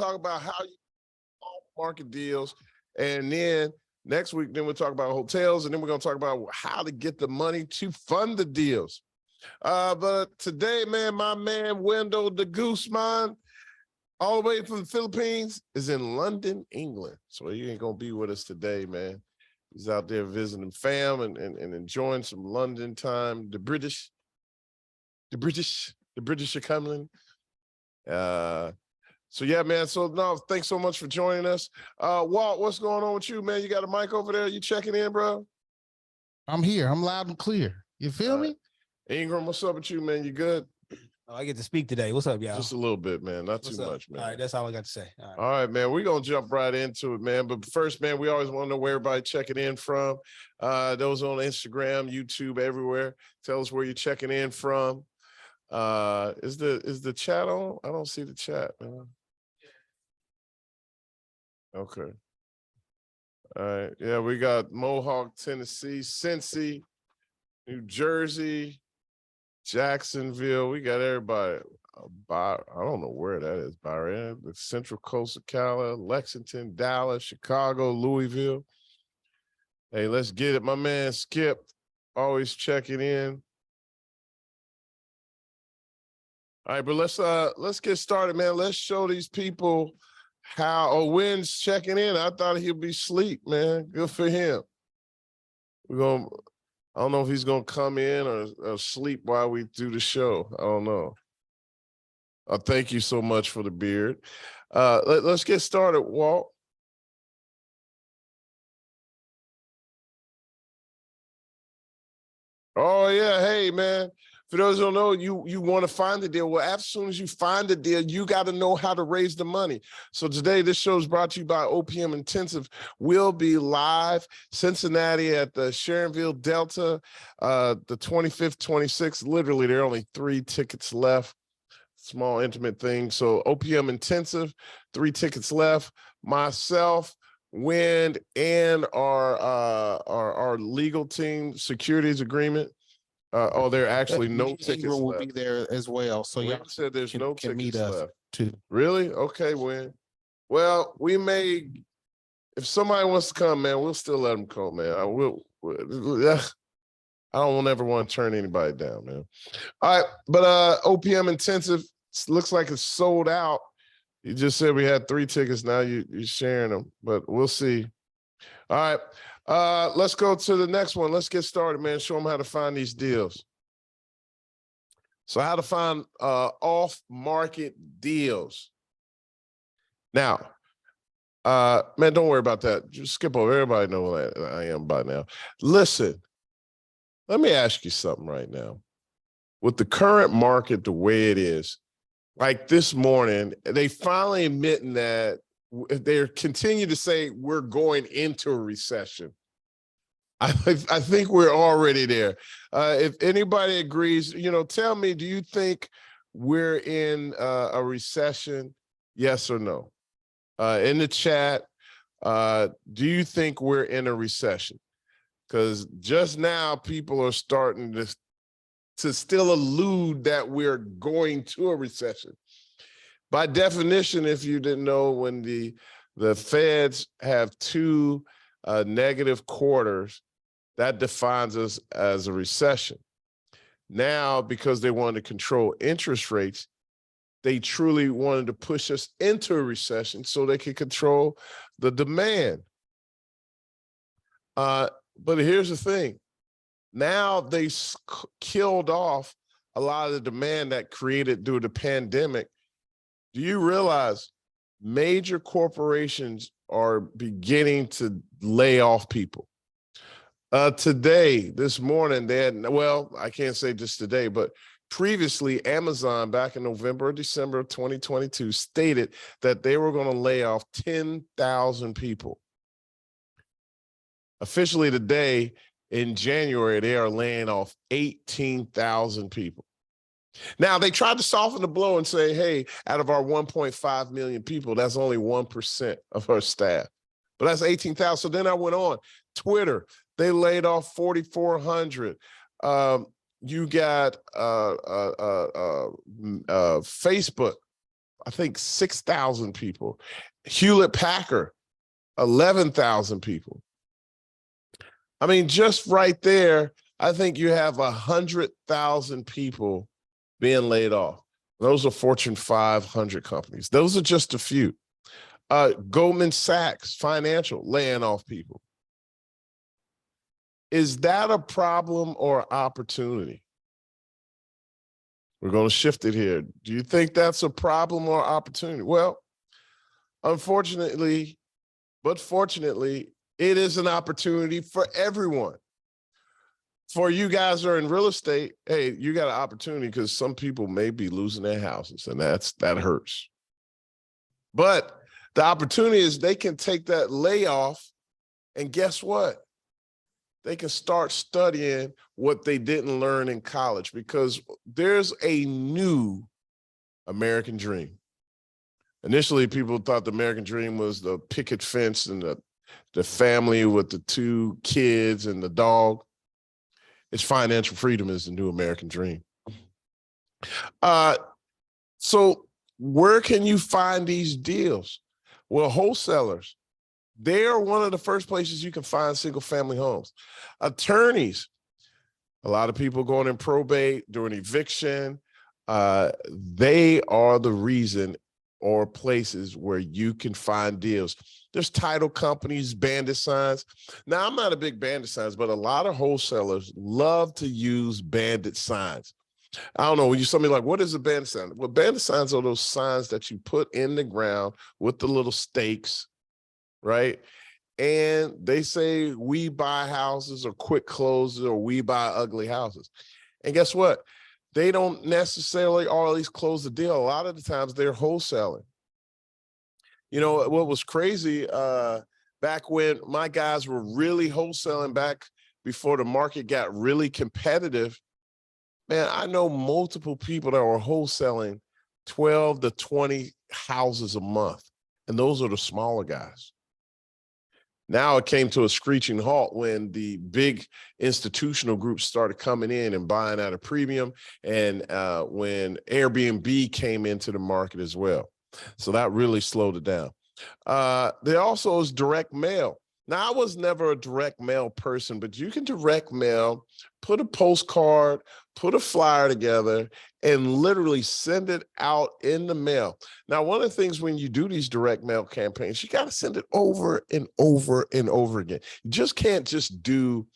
talk about how you market deals. And then next week, then we'll talk about hotels. And then we're going to talk about how to get the money to fund the deals. But today, man, my man, Wendell the Guzman, all the way from the Philippines, is in London, England. So he ain't going to be with us today, man. He's out there visiting fam and enjoying some London time. The British are coming. So yeah, man. So no, thanks so much for joining us. Walt, what's going on with you, man? You got a mic over there? You checking in, bro? I'm here. I'm loud and clear. You feel me? Ingram, what's up with you, man? You good? Oh, I get to speak today. What's up, y'all? Just a little bit, man. Not too much, man. All right, that's all I got to say. All right, man. We're going to jump right into it, man. But first, man, we always want to know where everybody checking in from. Those on Instagram, YouTube, everywhere. Tell us where you're checking in from. Is the chat on? I don't see the chat, man. Okay. All right. Yeah, we got Mohawk, Tennessee, Cincy, New Jersey, Jacksonville. We got everybody. I don't know where that is. Bahrain, the Central Coast of Cali, Lexington, Dallas, Chicago, Louisville. Hey, let's get it. My man Skip, always checking in. All right, but let's get started, man. Let's show these people how Wynn's checking in. I thought he'd be asleep, man. Good for him. I don't know if he's gonna come in or sleep while we do the show. I don't know. Thank you so much for the beard. Let's get started, Walt. Oh yeah, hey man. For those who don't know, you want to find the deal. Well, as soon as you find the deal, you got to know how to raise the money. So today, this show is brought to you by OPM Intensive. We'll be live Cincinnati at the Sharonville Delta, the 25th, 26th. Literally, there are only 3 tickets left. Small, intimate thing. So OPM Intensive, 3 tickets left. Myself, Wind, and our legal team securities agreement. There are actually no tickets left. Will be there as well. So you said there's no tickets left too. Really? Okay, Win. Well, we may, if somebody wants to come, man, we'll still let them come, man. I don't ever want to turn anybody down, man. All right, but OPM Intensive looks like it's sold out. You just said we had 3 tickets. Now you're sharing them, but we'll see. All right. Let's go to the next one. Let's get started, man. Show them how to find these deals. So how to find off-market deals. Now, man, don't worry about that. Just skip over. Everybody know what I am by now. Listen, let me ask you something right now. With the current market the way it is, like this morning, they finally admitting that they continue to say we're going into a recession. I think we're already there. If anybody agrees, tell me, do you think we're in a recession? Yes or no? In the chat, do you think we're in a recession? Because just now people are starting to still allude that we're going to a recession. By definition, if you didn't know, when the Feds have 2 negative quarters, that defines us as a recession. Now, because they wanted to control interest rates, they truly wanted to push us into a recession so they could control the demand. But here's the thing. Now they killed off a lot of the demand that created due to the pandemic. Do you realize major corporations are beginning to lay off people? Today, this morning, they had, well, I can't say just today, but previously, Amazon back in November or December of 2022 stated that they were going to lay off 10,000 people. Officially today, in January, they are laying off 18,000 people. Now, they tried to soften the blow and say, hey, out of our 1.5 million people, that's only 1% of our staff. But that's 18,000. So then I went on. Twitter, they laid off 4,400. You got Facebook, I think 6,000 people. Hewlett Packard, 11,000 people. I mean, just right there, I think you have 100,000 people being laid off. Those are Fortune 500 companies. Those are just a few. Goldman Sachs Financial laying off people. Is that a problem or opportunity? We're going to shift it here. Do you think that's a problem or opportunity? Well, unfortunately, but fortunately, it is an opportunity for everyone. For you guys who are in real estate, hey, you got an opportunity because some people may be losing their houses, and that hurts. But the opportunity is they can take that layoff, and guess what? They can start studying what they didn't learn in college, because there's a new American dream. Initially, people thought the American dream was the picket fence and the family with the 2 kids and the dog. It's financial freedom is the new American dream. So where can you find these deals? Well, wholesalers, they are one of the first places you can find single family homes. Attorneys, a lot of people going in probate during eviction. They are the reason or places where you can find deals. There's title companies, bandit signs. Now, I'm not a big bandit signs, but a lot of wholesalers love to use bandit signs. I don't know, when you somebody like, what is a bandit sign? Well, bandit signs are those signs that you put in the ground with the little stakes, right? And they say, we buy houses or quick closes, or we buy ugly houses. And guess what? They don't necessarily always close the deal. A lot of the times they're wholesaling. You know, what was crazy, back when my guys were really wholesaling, back before the market got really competitive, man, I know multiple people that were wholesaling 12 to 20 houses a month. And those are the smaller guys. Now it came to a screeching halt when the big institutional groups started coming in and buying at a premium, and when Airbnb came into the market as well. So that really slowed it down. There also is direct mail. Now, I was never a direct mail person, but you can direct mail, put a postcard, put a flyer together, and literally send it out in the mail. Now, one of the things when you do these direct mail campaigns, you got to send it over and over and over again. You just can't just do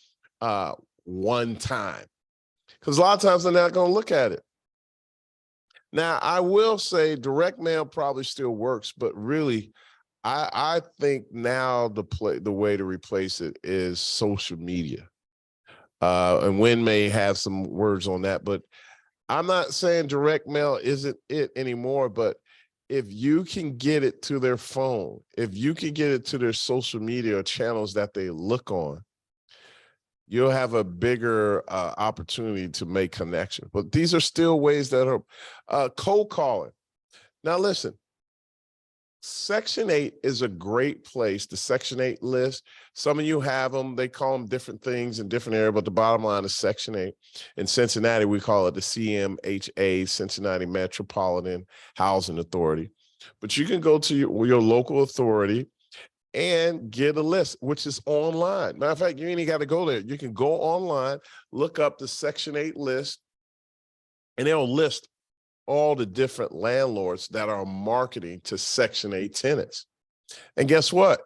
one time, because a lot of times they're not going to look at it. Now, I will say direct mail probably still works, but really, I think now the way to replace it is social media. And Wynn may have some words on that, but I'm not saying direct mail isn't it anymore, but if you can get it to their phone, if you can get it to their social media channels that they look on, you'll have a bigger opportunity to make connection. But these are still ways that are cold calling. Now, listen. Section 8 is a great place, the Section 8 list. Some of you have them. They call them different things in different areas, but the bottom line is Section 8. In Cincinnati, we call it the CMHA, Cincinnati Metropolitan Housing Authority. But you can go to your local authority and get a list, which is online. Matter of fact, you ain't got to go there. You can go online, look up the Section 8 list, and they'll list all the different landlords that are marketing to Section 8 tenants. And guess what?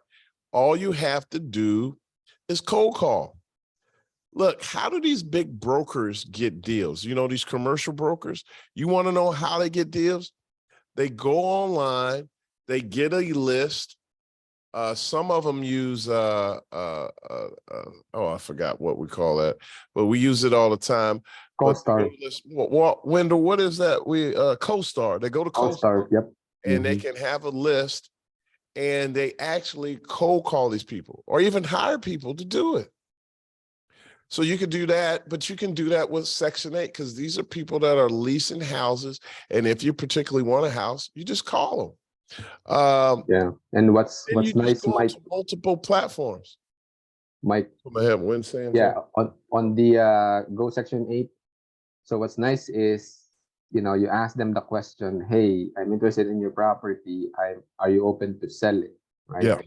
All you have to do is cold call. Look, how do these big brokers get deals? You know, these commercial brokers, you want to know how they get deals? They go online, they get a list. Some of them use, oh, I forgot what we call that, but we use it all the time. CoStar. Wendell, what is that? We CoStar. They go to CoStar, yep. and they can have a list, and they actually cold call these people or even hire people to do it. So you can do that, but you can do that with Section 8, because these are people that are leasing houses. And if you particularly want a house, you just call them. Yeah, and what's nice, Mike, multiple platforms. Mike. I have Wynn saying yeah, on the Go Section 8. So what's nice is you ask them the question, hey, I'm interested in your property. Are you open to selling? Right. Yeah,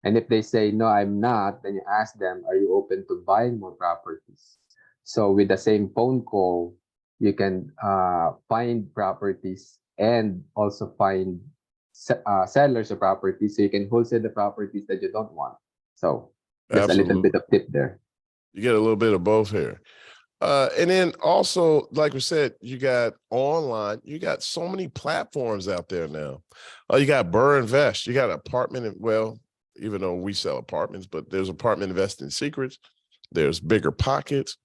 And if they say, no, I'm not, then you ask them, are you open to buying more properties? So with the same phone call, you can find properties and also find sellers of properties. So you can wholesale the properties that you don't want. So just a little absolutely. bit of tip there. You get a little bit of both here. And then also, like we said, you got online, you got so many platforms out there now. You got Burr Invest, you got apartment, well, even though we sell apartments, but there's apartment investing secrets, there's Bigger Pockets.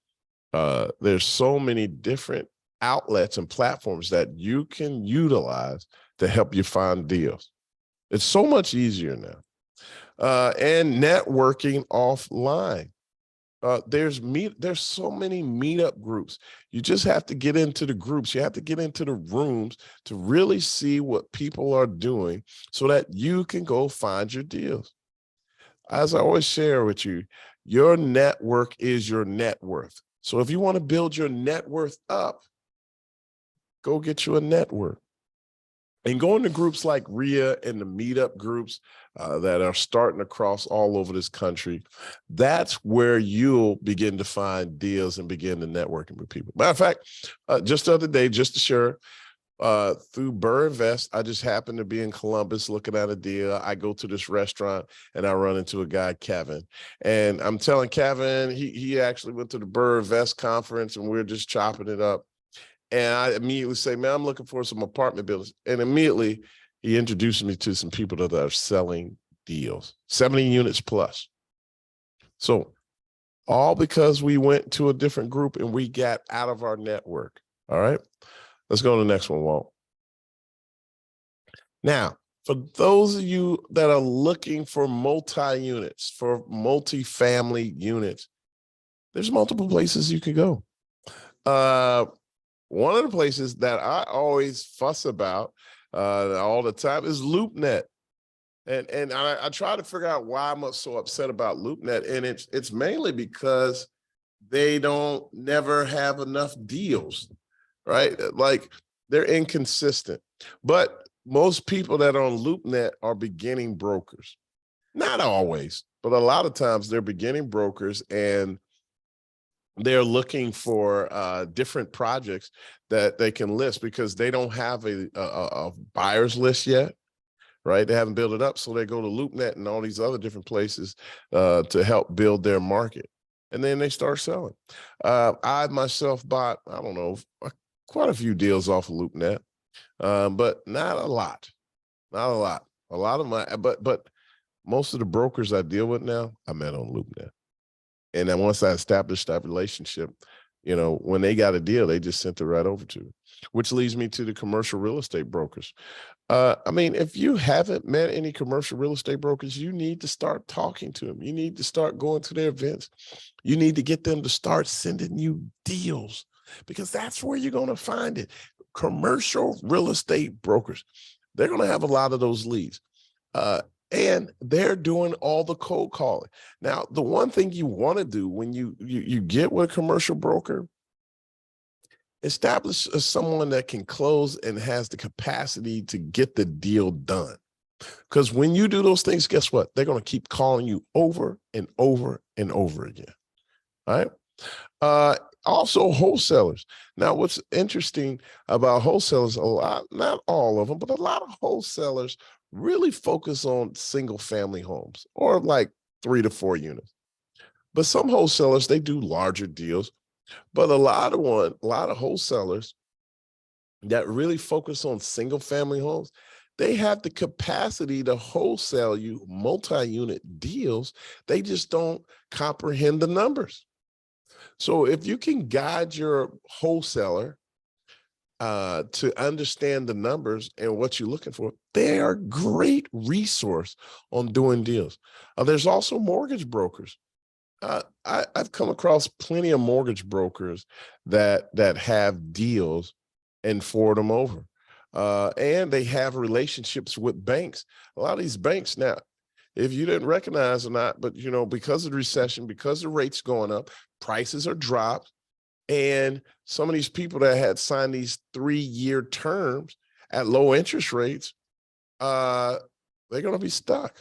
There's so many different outlets and platforms that you can utilize to help you find deals. It's so much easier now. And networking offline. There's so many meetup groups. You just have to get into the groups. You have to get into the rooms to really see what people are doing so that you can go find your deals. As I always share with you, your network is your net worth. So if you want to build your net worth up, go get you a network. And going to groups like RIA and the meetup groups that are starting across all over this country, that's where you'll begin to find deals and begin to networking with people. Matter of fact, just the other day, just to share, through Burr Invest, I just happened to be in Columbus looking at a deal. I go to this restaurant and I run into a guy, Kevin. And I'm telling Kevin, he actually went to the Burr Invest conference and we're just chopping it up. And I immediately say, man, I'm looking for some apartment buildings. And immediately he introduced me to some people that are selling deals, 70 units plus. So all because we went to a different group and we got out of our network. All right, let's go to the next one, Walt. Now, for those of you that are looking for multi-units, for multi-family units, there's multiple places you could go. One of the places that I always fuss about all the time is Loopnet. And I try to figure out why I'm so upset about Loopnet. And it's mainly because they don't never have enough deals, right? Like they're inconsistent. But most people that are on Loopnet are beginning brokers. Not always, but a lot of times they're beginning brokers and they're looking for different projects that they can list because they don't have a buyer's list yet, right? They haven't built it up. So they go to Loopnet and all these other different places to help build their market. And then they start selling. I myself bought, I don't know, quite a few deals off of Loopnet, but not a lot, not a lot. A lot of my, but most of the brokers I deal with now, I met on Loopnet. And then once I established that relationship, when they got a deal, they just sent it right over to me, which leads me to the commercial real estate brokers. I mean, if you haven't met any commercial real estate brokers, you need to start talking to them. You need to start going to their events. You need to get them to start sending you deals because that's where you're going to find it. Commercial real estate brokers, they're going to have a lot of those leads. And they're doing all the cold calling. Now, the one thing you want to do when you get with a commercial broker, establish someone that can close and has the capacity to get the deal done. Because when you do those things, guess what? They're going to keep calling you over and over and over again. All right. Also wholesalers. Now, what's interesting about wholesalers, a lot, not all of them, but a lot of wholesalers really focus on single family homes or like 3 to 4 units. But some wholesalers, they do larger deals, but a lot of wholesalers that really focus on single family homes, they have the capacity to wholesale you multi-unit deals. They just don't comprehend the numbers. So if you can guide your wholesaler to understand the numbers and what you're looking for, they are a great resource on doing deals. There's also mortgage brokers. I've come across plenty of mortgage brokers that have deals and forward them over. And they have relationships with banks. A lot of these banks now, if you didn't recognize or not, but because of the recession, because the rates going up, prices are dropped. And some of these people that had signed these 3-year terms at low interest rates, they're going to be stuck.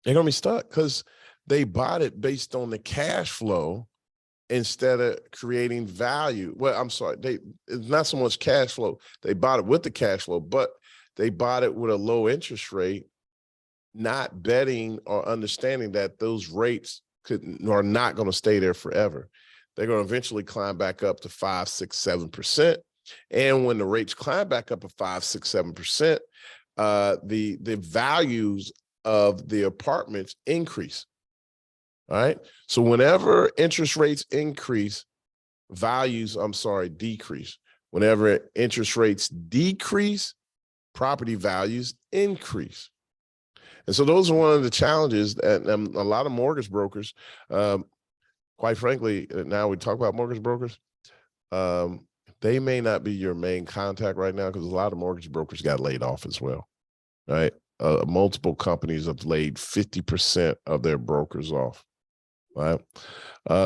They're going to be stuck because they bought it based on the cash flow instead of creating value. Well, I'm sorry, it's not so much cash flow. They bought it with the cash flow, but they bought it with a low interest rate, not betting or understanding that those rates are not going to stay there forever. They're going to eventually climb back up to 5, 6, 7%. And when the rates climb back up to 5, 6, 7%, the values of the apartments increase. All right. So whenever interest rates increase, decrease. Whenever interest rates decrease, property values increase. And so those are one of the challenges that a lot of mortgage brokers, quite frankly, now we talk about mortgage brokers, they may not be your main contact right now because a lot of mortgage brokers got laid off as well, right? Multiple companies have laid 50% of their brokers off, right?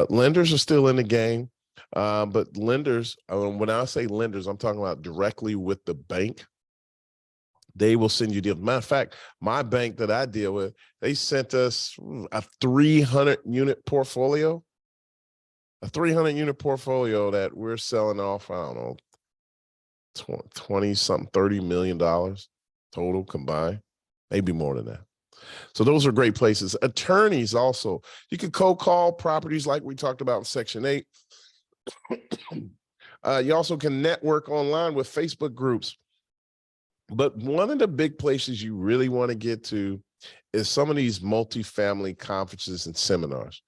Lenders are still in the game, but lenders, when I say lenders, I'm talking about directly with the bank. They will send you deals. Matter of fact, my bank that I deal with, they sent us a 300-unit portfolio, that we're selling off, I don't know, 20-something, $30 million total combined, maybe more than that. So those are great places. Attorneys also, you can cold call properties like we talked about in Section 8. You also can network online with Facebook groups. But one of the big places you really want to get to is some of these multifamily conferences and seminars.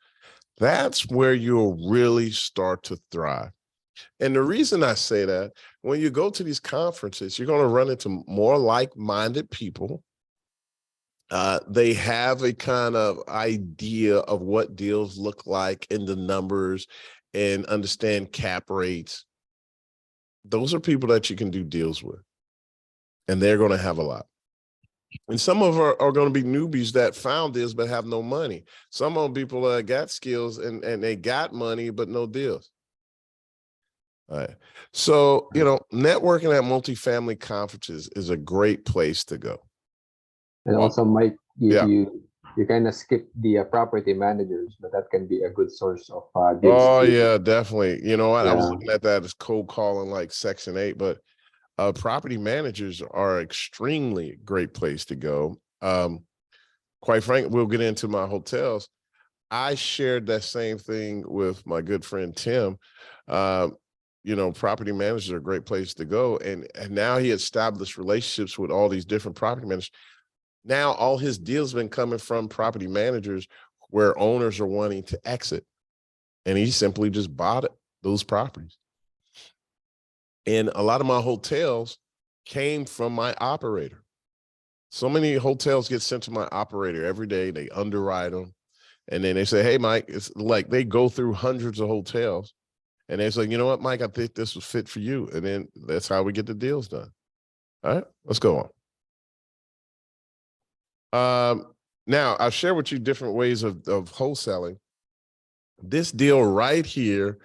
That's where you'll really start to thrive. And the reason I say that, when you go to these conferences, you're going to run into more like-minded people. They have a kind of idea of what deals look like in the numbers and understand cap rates. Those are people that you can do deals with. And they're going to have a lot. And some of them are going to be newbies that found this but have no money. Some of them people got skills and they got money but no deals. All right. So, networking at multifamily conferences is a great place to go. And also, Mike, Yeah. you kind of skip the property managers, but that can be a good source of deals. Oh, yeah, definitely. You know what? I was Yeah. looking at that as cold calling like Section 8, but property managers are extremely great place to go. Quite frankly, we'll get into my hotels. I shared that same thing with my good friend Tim. Property managers are a great place to go. And now he established relationships with all these different property managers. Now all his deals have been coming from property managers where owners are wanting to exit. And he simply just bought those properties. And a lot of my hotels came from my operator. So many hotels get sent to my operator every day. They underwrite them. And then they say, hey, Mike, it's like they go through hundreds of hotels. And they say, you know what, Mike, I think this was fit for you. And then that's how we get the deals done. All right, let's go on. Now, I'll share with you different ways of wholesaling. This deal right here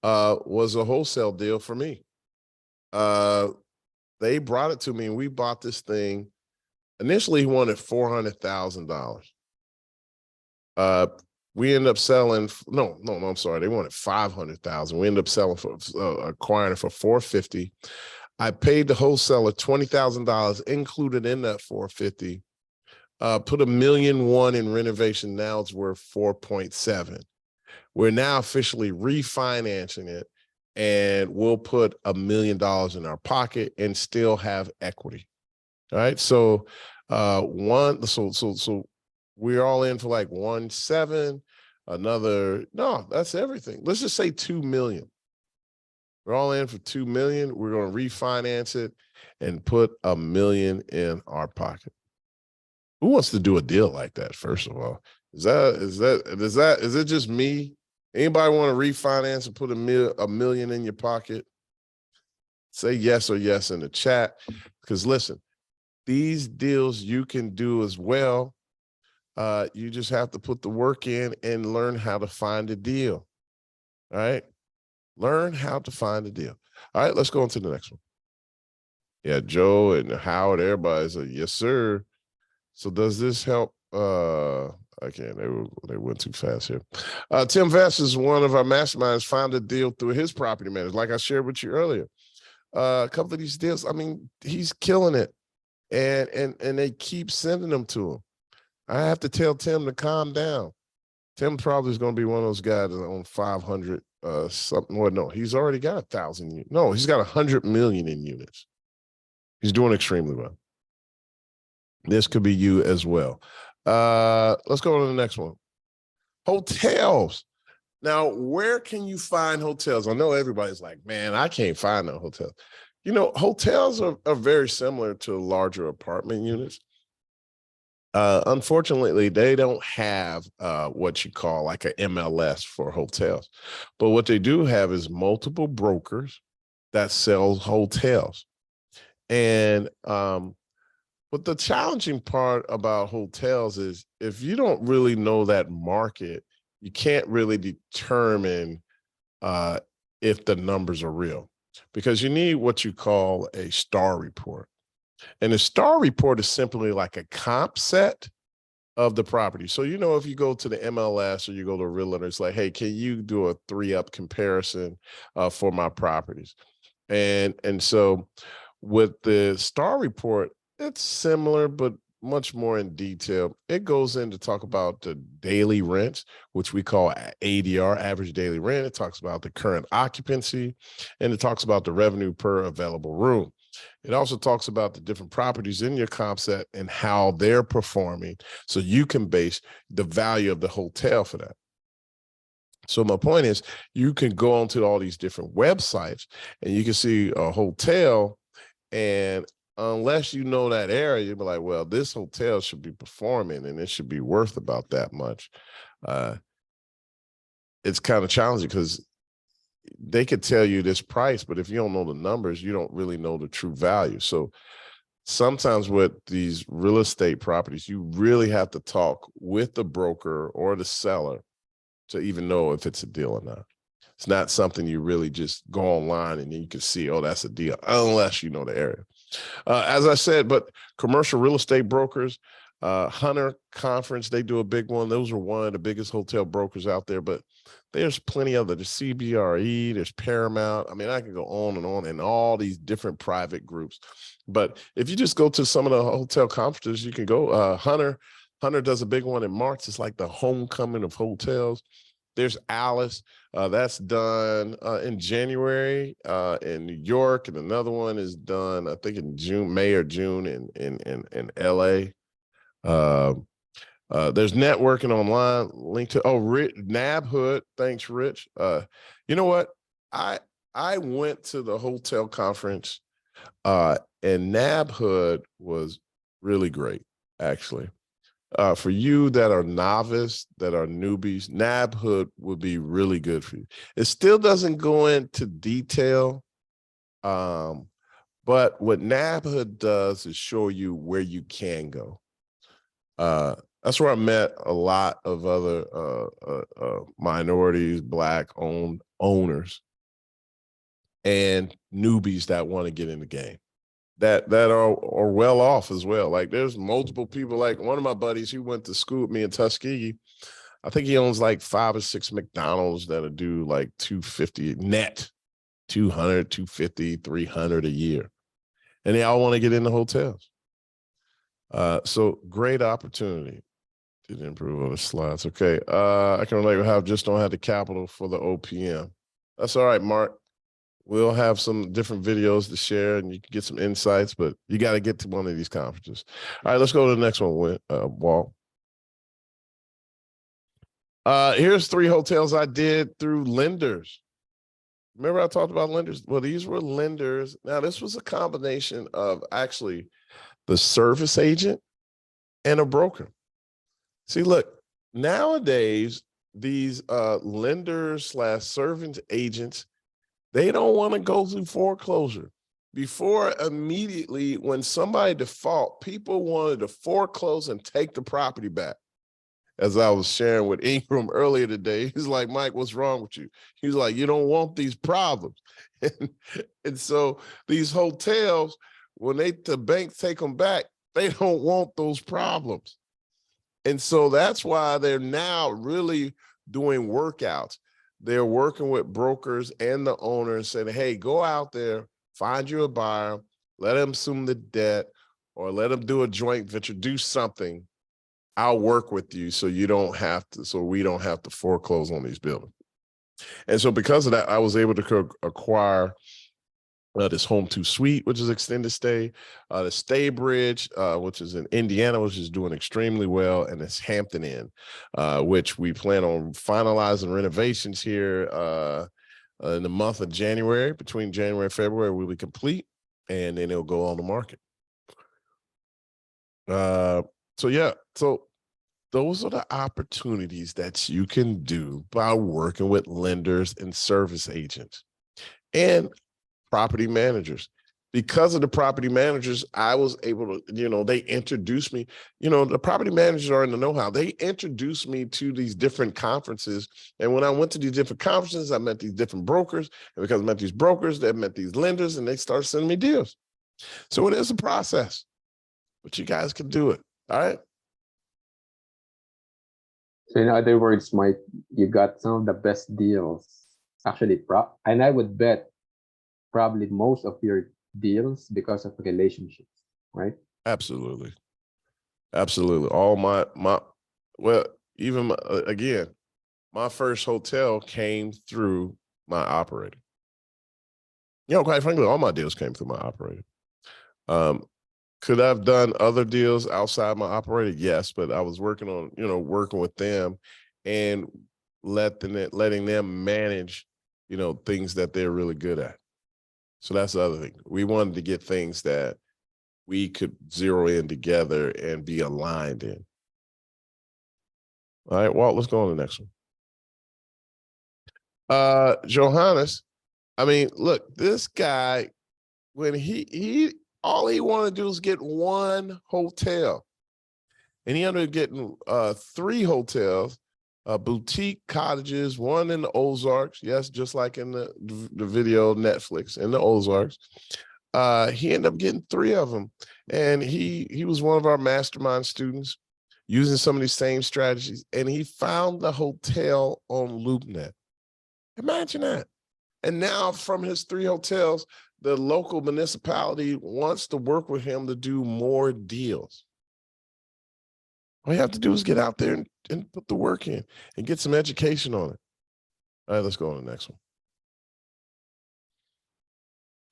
was a wholesale deal for me. They brought it to me and we bought this thing. Initially, he wanted $400,000. We ended up selling. No, I'm sorry. They wanted $500,000. We ended up selling acquiring it for $450,000. I paid the wholesaler $20,000 included in that $450,000. Put $1.1 million in renovation. Now it's worth 4.7. We're now officially refinancing it, and we'll put $1 million in our pocket and still have equity. All right. So so we're all in for like 1.7, that's everything. Let's just say 2 million. We're all in for 2 million. We're going to refinance it and put $1 million in our pocket. Who wants to do a deal like that? First of all, is it just me? Anybody want to refinance and put $1 million in your pocket? Say yes or yes in the chat. Because listen, these deals you can do as well. You just have to put the work in and learn how to find a deal. All right. Learn how to find a deal. All right, let's go on to the next one. Yeah, Joe and Howard, everybody's like, yes, sir. So does this help? I can't, they went too fast here. Tim Vest is one of our masterminds, found a deal through his property manager, like I shared with you earlier. A couple of these deals, I mean, he's killing it. And they keep sending them to him. I have to tell Tim to calm down. Tim probably is going to be one of those guys that on 500 something. Well, no, he's already got 1,000. No, he's got 100 million in units. He's doing extremely well. This could be you as well. Let's go to the next one. Hotels. Now, where can you find hotels? I know everybody's like, man, I can't find no hotel. You know, hotels are very similar to larger apartment units. Unfortunately, they don't have what you call like an MLS for hotels. But what they do have is multiple brokers that sell hotels. And but the challenging part about hotels is if you don't really know that market, you can't really determine if the numbers are real, because you need what you call a star report. And a star report is simply like a comp set of the property. So, you know, if you go to the MLS or you go to a realtor, it's like, hey, can you do a 3-up comparison for my properties? And so with the star report, it's similar, but much more in detail. It goes in to talk about the daily rents, which we call ADR, average daily rent. It talks about the current occupancy, and it talks about the revenue per available room. It also talks about the different properties in your comp set and how they're performing, so you can base the value of the hotel for that. So my point is, you can go onto all these different websites and you can see a hotel, and unless you know that area, you'll be like, well, this hotel should be performing and it should be worth about that much. It's kind of challenging because they could tell you this price, but if you don't know the numbers, you don't really know the true value. So sometimes with these real estate properties, you really have to talk with the broker or the seller to even know if it's a deal or not. It's not something you really just go online and you can see, oh, that's a deal, unless you know the area. As I said, but commercial real estate brokers, Hunter Conference, they do a big one. Those are one of the biggest hotel brokers out there, but there's plenty of there's CBRE, there's Paramount. I mean, I can go on and all these different private groups. But if you just go to some of the hotel conferences, you can go. Hunter does a big one in March. It's like the homecoming of hotels. There's Alice, that's done in January in New York, and another one is done, I think, in May or June in LA. There's networking online, link to Nabhood. Thanks, Rich. You know what? I went to the hotel conference, and Nabhood was really great, actually. For you that are novice, that are newbies, Nabhood would be really good for you. It still doesn't go into detail, but what Nabhood does is show you where you can go. That's where I met a lot of other minorities, Black-owned owners, and newbies that want to get in the game. That are well off as well. Like there's multiple people, like one of my buddies, he went to school with me in Tuskegee. I think he owns like 5 or 6 McDonald's that'll do like 250 net, 200, 250, 300 a year. And they all want to get into hotels. So great opportunity. Didn't improve on the slides. Okay. I can relate with how just don't have the capital for the OPM. That's all right, Mark. We'll have some different videos to share and you can get some insights, but you got to get to one of these conferences. All right, let's go to the next one, Walt. Here's 3 hotels I did through lenders. Remember I talked about lenders? Well, these were lenders. Now, this was a combination of actually the service agent and a broker. See, look, nowadays, these lenders/service agents, they don't want to go through foreclosure. Before, immediately, when somebody default, people wanted to foreclose and take the property back. as I was sharing with Ingram earlier today. He's like, Mike, what's wrong with you? He's like, you don't want these problems. And so these hotels, when the banks take them back, they don't want those problems. And so that's why they're now really doing workouts. They're working with brokers and the owner and saying, hey, go out there, find you a buyer, let them assume the debt, or let them do a joint venture, do something. I'll work with you so you don't have to, so we don't have to foreclose on these buildings. And so because of that, I was able to acquire this Home 2 Suite, which is extended stay, the Stay Bridge, which is in Indiana, which is doing extremely well, and it's Hampton Inn, which we plan on finalizing renovations here in the month of January. Between January and February, we'll be complete, and then it'll go on the market. So yeah, so those are the opportunities that you can do by working with lenders and service agents and property managers. Because of the property managers, I was able to, they introduced me, the property managers are in the know-how. They introduced me to these different conferences. And when I went to these different conferences, I met these different brokers. And because I met these brokers, they met these lenders, and they started sending me deals. So it is a process, but you guys can do it. All right. So in other words, Mike, you got some of the best deals. Actually, and I would bet probably most of your deals because of relationships, right? Absolutely. Absolutely. All again, my first hotel came through my operator. Quite frankly, all my deals came through my operator. Could I have done other deals outside my operator? Yes, but I was working on, working with them and letting them manage, things that they're really good at. So that's the other thing. We wanted to get things that we could zero in together and be aligned in. All right, Walt, let's go on to the next one. Johannes, I mean, look, this guy, when he all he wanted to do was get one hotel. And he ended up getting 3 hotels, boutique cottages, one in the Ozarks. Yes, just like in the video Netflix, in the Ozarks. He ended up getting 3 of them. And he was one of our mastermind students using some of these same strategies. And he found the hotel on Loopnet. Imagine that. And now from his 3 hotels, the local municipality wants to work with him to do more deals. All you have to do is get out there and put the work in and get some education on it. All right, let's go on to the next one.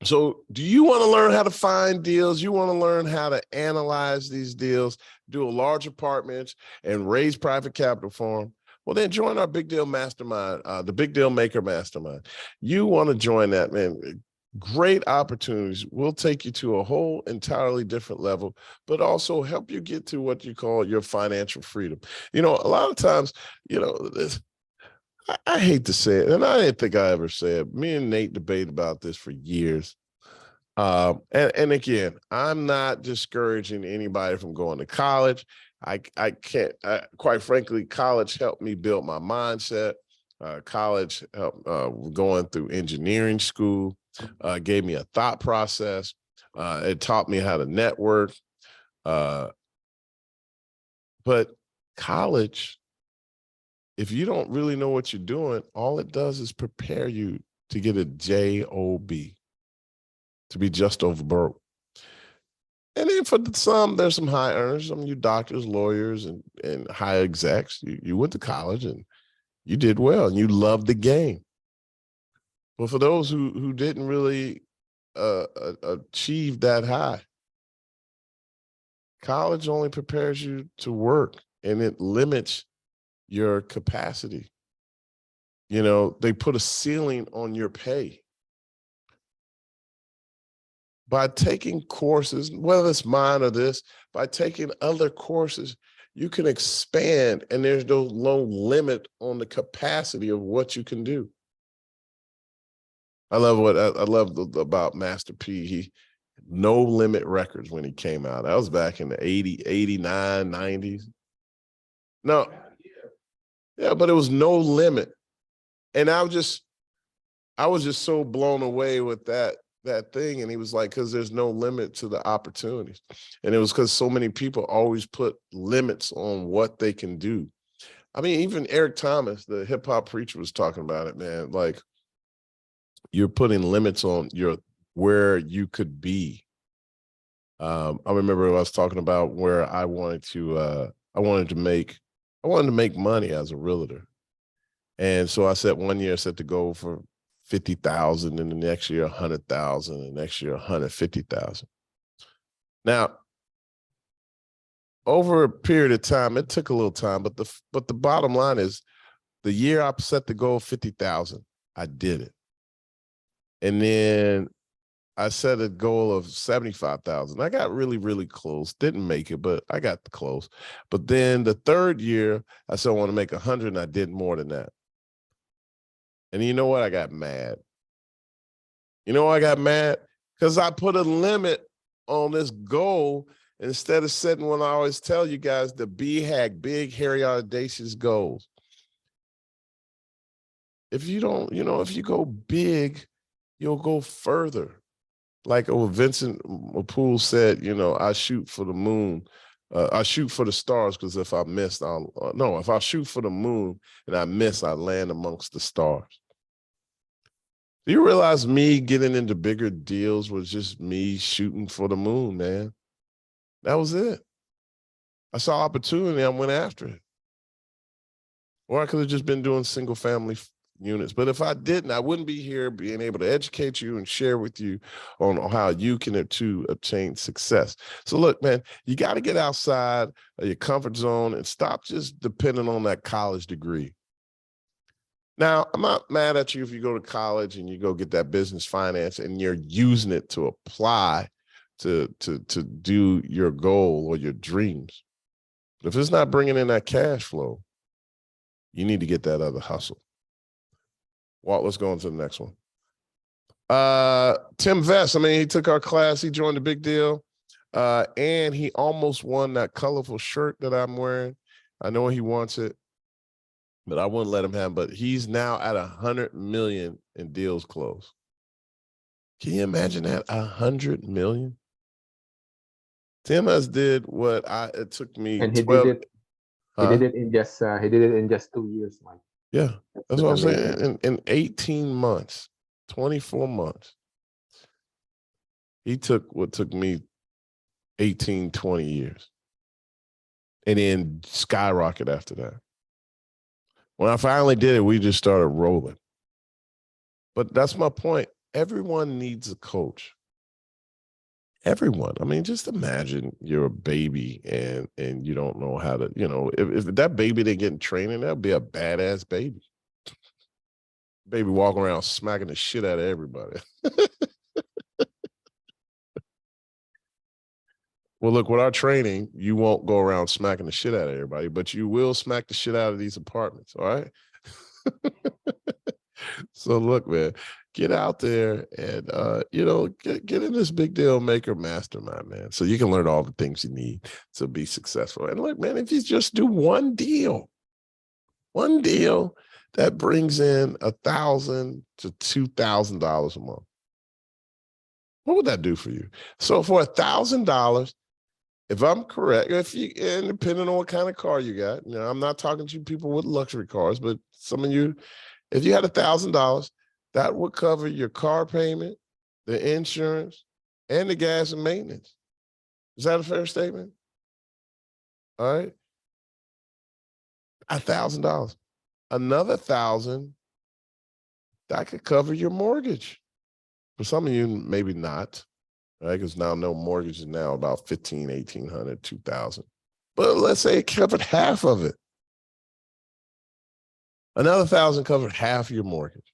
So do you want to learn how to find deals? You want to learn how to analyze these deals, do a large apartments, and raise private capital for them? Well, then join our Big Deal Mastermind, the Big Deal Maker Mastermind. You want to join that, man. Great opportunities. We'll take you to a whole entirely different level, but also help you get to what you call your financial freedom. A lot of times, I hate to say it, and I didn't think I ever said, me and Nate debate about this for years. And again, I'm not discouraging anybody from going to college. I can't, quite frankly, college helped me build my mindset. College helped going through engineering school, gave me a thought process. It taught me how to network. But college, if you don't really know what you're doing, all it does is prepare you to get a job, to be just over broke. And then for some, there's some high earners, some of you doctors, lawyers, and high execs. You went to college and you did well and you loved the game. But for those who didn't really achieve that high, college only prepares you to work, and it limits your capacity. They put a ceiling on your pay. By taking courses, whether it's mine or this, by taking other courses, you can expand, and there's no limit on the capacity of what you can do. I love about Master P. He No Limit Records when he came out. That was back in the 89, 90s. No, Yeah, but it was no limit. And I was just so blown away with that thing. And he was like, because there's no limit to the opportunities. And it was because so many people always put limits on what they can do. I mean, even Eric Thomas, the hip hop preacher, was talking about it, man. Like, you're putting limits on where you could be. I remember I was talking about where I wanted to make money as a realtor. And so I set one year, I set the goal for 50,000, and the next year 100,000, and next year 150,000. Now, over a period of time, it took a little time, but the bottom line is, the year I set the goal 50,000, I did it. And then I set a goal of 75,000. I got really, really close. Didn't make it, but I got close. But then the third year, I said I want to make 100, and I did more than that. And you know what? I got mad. You know why I got mad? Because I put a limit on this goal instead of setting what I always tell you guys, the BHAG, big, hairy, audacious goals. If you don't, if you go big, you'll go further. Like Vincent Poole said, I shoot for the moon. I shoot for the stars, because if I miss, if I shoot for the moon and I miss, I land amongst the stars. Do you realize me getting into bigger deals was just me shooting for the moon, man? That was it. I saw opportunity, I went after it. Or I could have just been doing single family units. But if I didn't, I wouldn't be here being able to educate you and share with you on how you can obtain success. So look, man, you got to get outside of your comfort zone and stop just depending on that college degree. Now, I'm not mad at you if you go to college and you go get that business finance and you're using it to apply to do your goal or your dreams. But if it's not bringing in that cash flow, you need to get that other hustle. Walt, let's go on to the next one. Tim Vest, he took our class. He joined the big deal. And he almost won that colorful shirt that I'm wearing. I know he wants it, but I wouldn't let him have it. But he's now at 100 million in deals closed. Can you imagine that? 100 million? Tim has did what it took me And he 12. did it. He did it in just 2 years, Mike. Yeah, that's what I'm amazing. saying. In 18 months, 24 months, he took what took me 18, 20 years. And then skyrocket after that. When I finally did it, we just started rolling. But that's my point. Everyone needs a coach. Everyone. Just imagine you're a baby and you don't know how to, if that baby didn't get in training, that'd be a badass baby. Baby walking around smacking the shit out of everybody. Well, look, with our training, you won't go around smacking the shit out of everybody, but you will smack the shit out of these apartments, all right? So look, man, get out there and, get in this big deal maker mastermind, man, so you can learn all the things you need to be successful. And look, man, if you just do one deal that brings in $1,000 to $2,000 a month, what would that do for you? So for $1,000, if I'm correct, and depending on what kind of car you got, I'm not talking to people with luxury cars, but some of you, if you had $1,000, that would cover your car payment, the insurance, and the gas and maintenance. Is that a fair statement? All right. $1,000. Another $1,000 that could cover your mortgage. For some of you, maybe not, right? Because now no mortgage is now about $1,500, $1,800, $2,000. But let's say it covered half of it. Another $1,000 covered half your mortgage.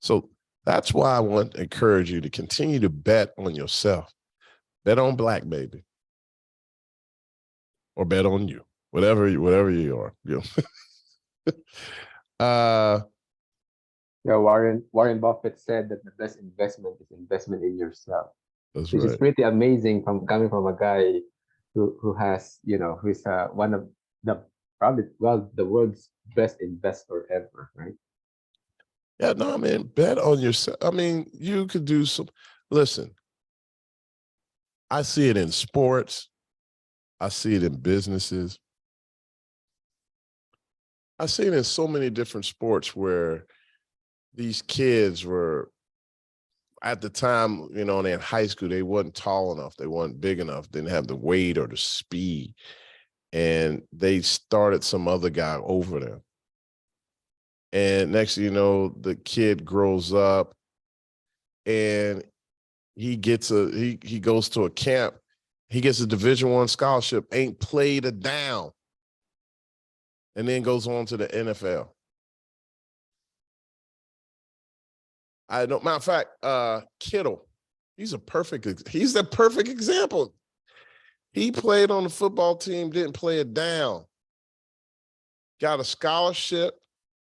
So that's why I want to encourage you to continue to bet on yourself. Bet on Black Baby. Or bet on you. Whatever you are. Warren Buffett said that the best investment is investment in yourself. That's Which right. is pretty amazing coming from a guy who has, who's one of the probably, well, the world's best investor ever, right? Yeah, no, man, bet on yourself. I mean, you could do some, listen, I see it in sports. I see it in businesses. I see it in so many different sports where these kids were, at the time, they're in high school, they wasn't tall enough, they weren't big enough, didn't have the weight or the speed. And they started some other guy over them. And next thing you know, the kid grows up and he goes to a camp, he gets a Division I scholarship, ain't played a down, and then goes on to the NFL. I know, matter of fact, Kittle, he's the perfect example. He played on the football team, didn't play it down, got a scholarship,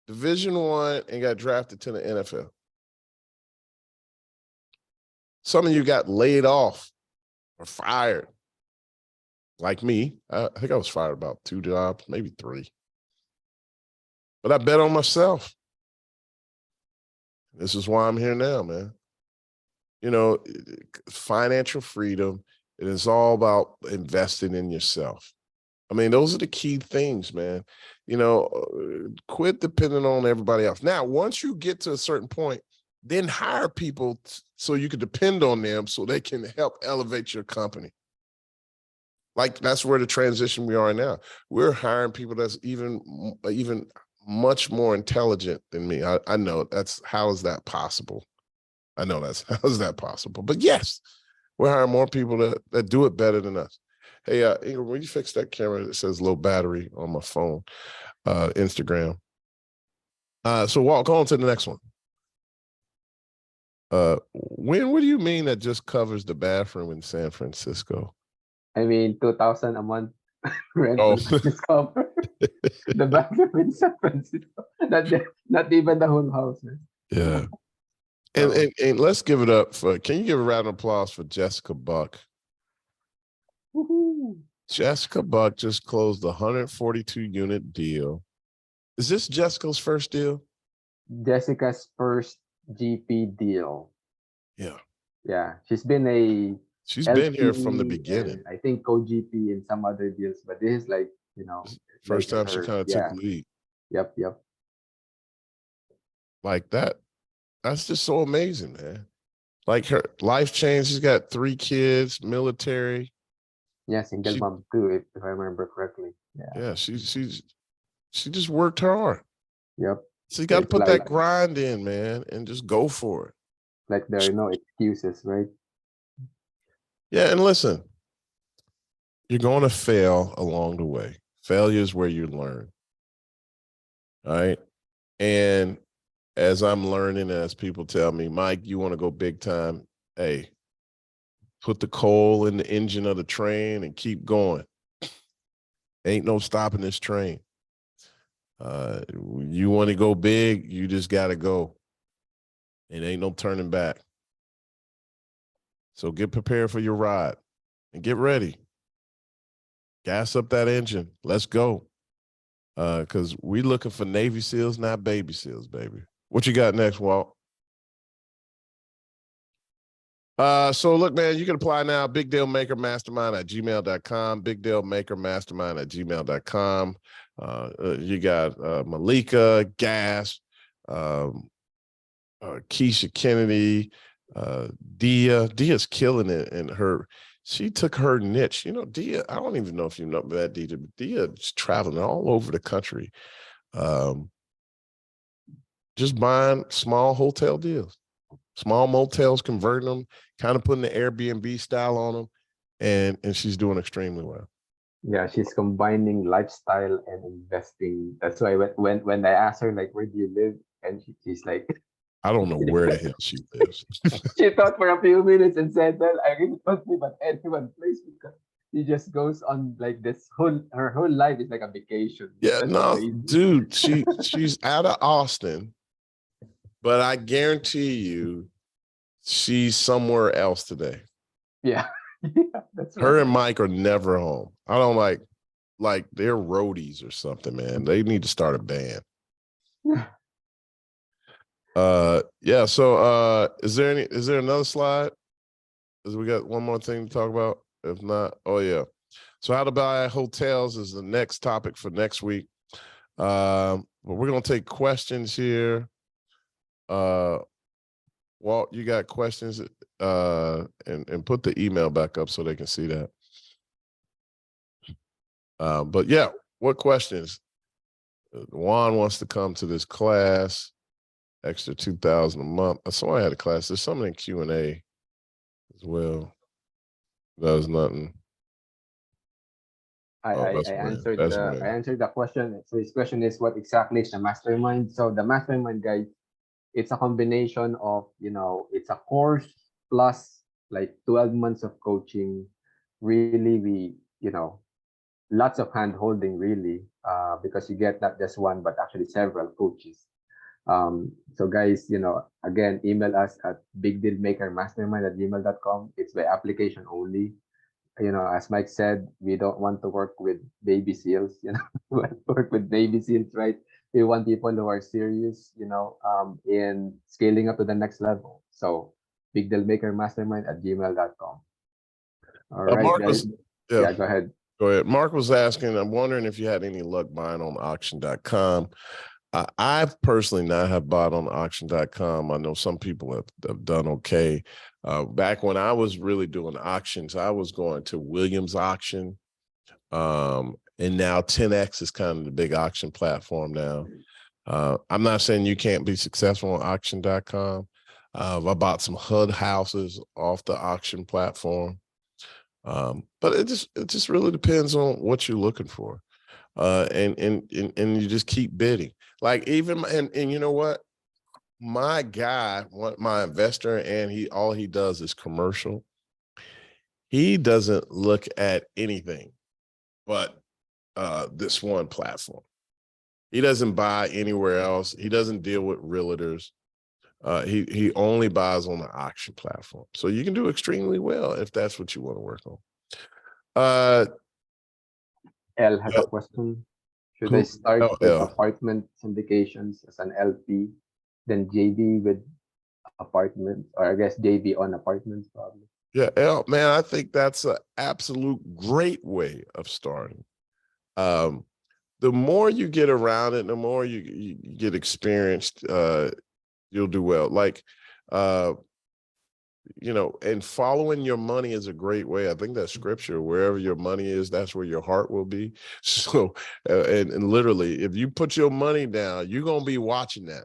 Division I, and got drafted to the NFL. Some of you got laid off or fired. Like me, I think I was fired about 2 jobs, maybe 3. But I bet on myself. This is why I'm here now, man. Financial freedom, it is all about investing in yourself. I mean, those are the key things, man. Quit depending on everybody else. Now, once you get to a certain point, then hire people so you can depend on them so they can help elevate your company. Like, that's where the transition we are in now. We're hiring people that's even much more intelligent than me. I know how is that possible? I know how is that possible? But yes, we're hiring more people that do it better than us. Hey, Ingrid, when you fix that camera that says low battery on my phone, Instagram. So walk on to the next one. What do you mean that just covers the bathroom in San Francisco? I mean, 2,000 a month Oh. rental is covered. The bathroom in San Francisco, not even the whole house, man. Yeah. So, And let's give it up can you give a round of applause for Jessica Buck? woohoo. Jessica Buck just closed a 142 unit deal. Is this Jessica's first deal? Jessica's first GP deal. Yeah. Yeah, she's been She's been here LP from the and beginning. I think co-GP in some other deals, but this is like, First like time she her, kind of took lead. Yep. Like that. That's just so amazing, man. Like, her life changed. She's got 3 kids, military. Yeah, single She- mom too, if I remember correctly. Yeah. Yeah, she just worked hard. Yep. So you got to It's put like that grind in, man, and just go for it. there are no excuses, right? Yeah, and listen, you're going to fail along the way. Failure is where you learn. All right. And as I'm learning, as people tell me, Mike, you want to go big time? Hey, put the coal in the engine of the train and keep going. Ain't no stopping this train. You want to go big, you just got to go. It ain't no turning back. So get prepared for your ride and get ready. Gas up that engine. Let's go. Because we looking for Navy SEALs, not baby SEALs, baby. What you got next, Walt? So look, man, you can apply now. BigDealMakerMastermind@gmail.com. BigDealMakerMastermind@gmail.com. You got Malika, Gas, Keisha Kennedy, Dia. Dia's killing it, and she took her niche. Dia, I don't even know if you know that, Dia, but Dia's traveling all over the country, just buying small hotel deals, small motels, converting them, kind of putting the Airbnb style on them, and she's doing extremely well. Yeah, she's combining lifestyle and investing. That's why when I asked her, like, where do you live, and she's like, I don't know where the hell she lives. she thought for a few minutes and said, well, I really don't live at anyone's place because she just goes on like her whole life is like a vacation. Yeah, That's no, amazing. dude, she's out of Austin, but I guarantee you she's somewhere else today. Yeah. Yeah, that's Her right. and Mike are never home. I don't like they're roadies or something, man. They need to start a band. Yeah. So is there another slide? Is we got one more thing to talk about? If not, oh yeah. So how to buy hotels is the next topic for next week. But we're gonna take questions here. Walt, you got questions? And put the email back up so they can see that. But yeah, what questions? Juan wants to come to this class, extra 2,000 a month. So I had a class. There's something in Q&A as well. There's nothing. Oh, that's I weird. answered That's the weird. I answered the question. So his question is, what exactly is the mastermind? So the mastermind, guys, it's a combination of, it's a course plus like 12 months of coaching. Really, lots of hand holding, really, because you get not just one but actually several coaches. So guys, again, email us at bigdealmakermastermind@gmail.com. It's by application only. As Mike said, we don't want to work with baby seals, we want to work with baby seals, right? We want people who are serious, in scaling up to the next level. So bigdealmakermastermind@gmail.com. All right, Mark guys. was, yeah, Yeah, go ahead. go ahead. Mark was asking, I'm wondering if you had any luck buying on auction.com. I've personally not have bought on auction.com. I know some people have done okay. Back when I was really doing auctions, I was going to Williams Auction. And now 10X is kind of the big auction platform now. I'm not saying you can't be successful on auction.com. I bought some HUD houses off the auction platform. But it just really depends on what you're looking for. And you just keep bidding. Like even and you know what? My guy, my investor, and all he does is commercial. He doesn't look at anything but this one platform. He doesn't buy anywhere else. He doesn't deal with realtors. He only buys on the auction platform. So you can do extremely well if that's what you want to work on. L has Yeah, a question. Should I start with apartment syndications as an LP, then JV with apartments, or I guess JV on apartments probably? Yeah, man, I think that's an absolute great way of starting. The more you get around it, the more you get experienced, you'll do well. Like, and following your money is a great way. I think that's scripture. Wherever your money is, that's where your heart will be. So, and literally, if you put your money down, you're going to be watching that.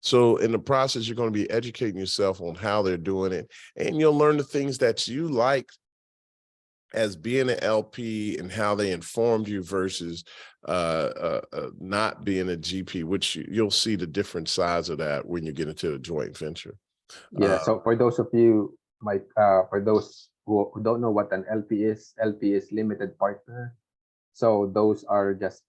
So in the process, you're going to be educating yourself on how they're doing it, and you'll learn the things that you like as being an LP and how they informed you versus not being a GP, which you'll see the different sides of that when you get into a joint venture. Yeah. So for those of you, Mike, for those who don't know what an LP is limited partner. So those are just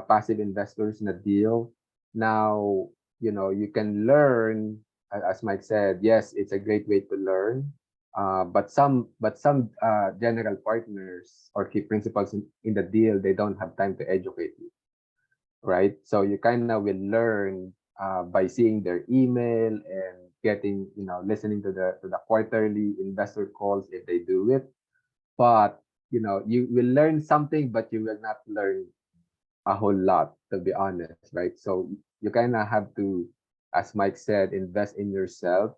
passive investors in a deal. Now, you can learn, as Mike said, yes, it's a great way to learn. But some general partners or key principals in the deal, they don't have time to educate you, right? So you kind of will learn by seeing their email and getting, listening to the quarterly investor calls if they do it. But you will learn something, but you will not learn a whole lot, to be honest, right? So you kind of have to, as Mike said, invest in yourself,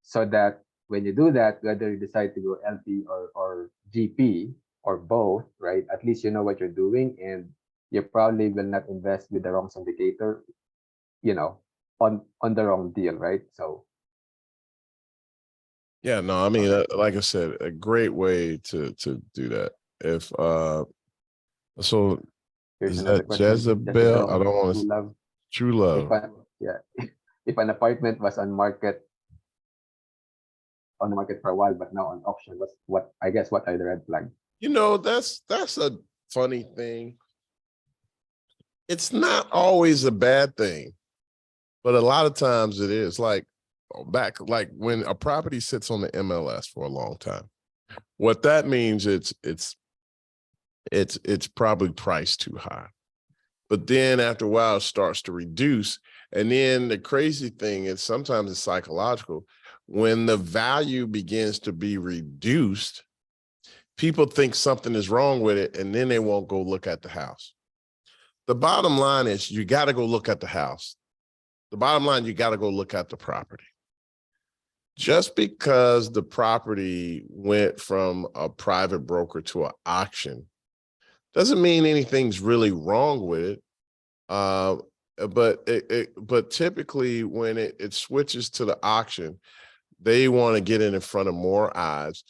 so that when you do that, whether you decide to go LP or GP or both, right? At least you know what you're doing, and you probably will not invest with the wrong syndicator, on the wrong deal, right? So Yeah, no, I mean, like I said, a great way to do that. If so, here's is another that question. Jezebel? I don't want True to. love. True If love. yeah, if an apartment was on the market for a while, but now on auction, what I guess what are the red flags? That's a funny thing. It's not always a bad thing, but a lot of times it is. Like back, like when a property sits on the MLS for a long time, what that means it's probably priced too high. But then after a while, it starts to reduce. And then the crazy thing is sometimes it's psychological. When the value begins to be reduced, people think something is wrong with it, and then they won't go look at the house. The bottom line is you got to go look at the house. The bottom line, you got to go look at the property. Just because the property went from a private broker to an auction doesn't mean anything's really wrong with it. But typically when it switches to the auction, they want to get it in front of more eyes,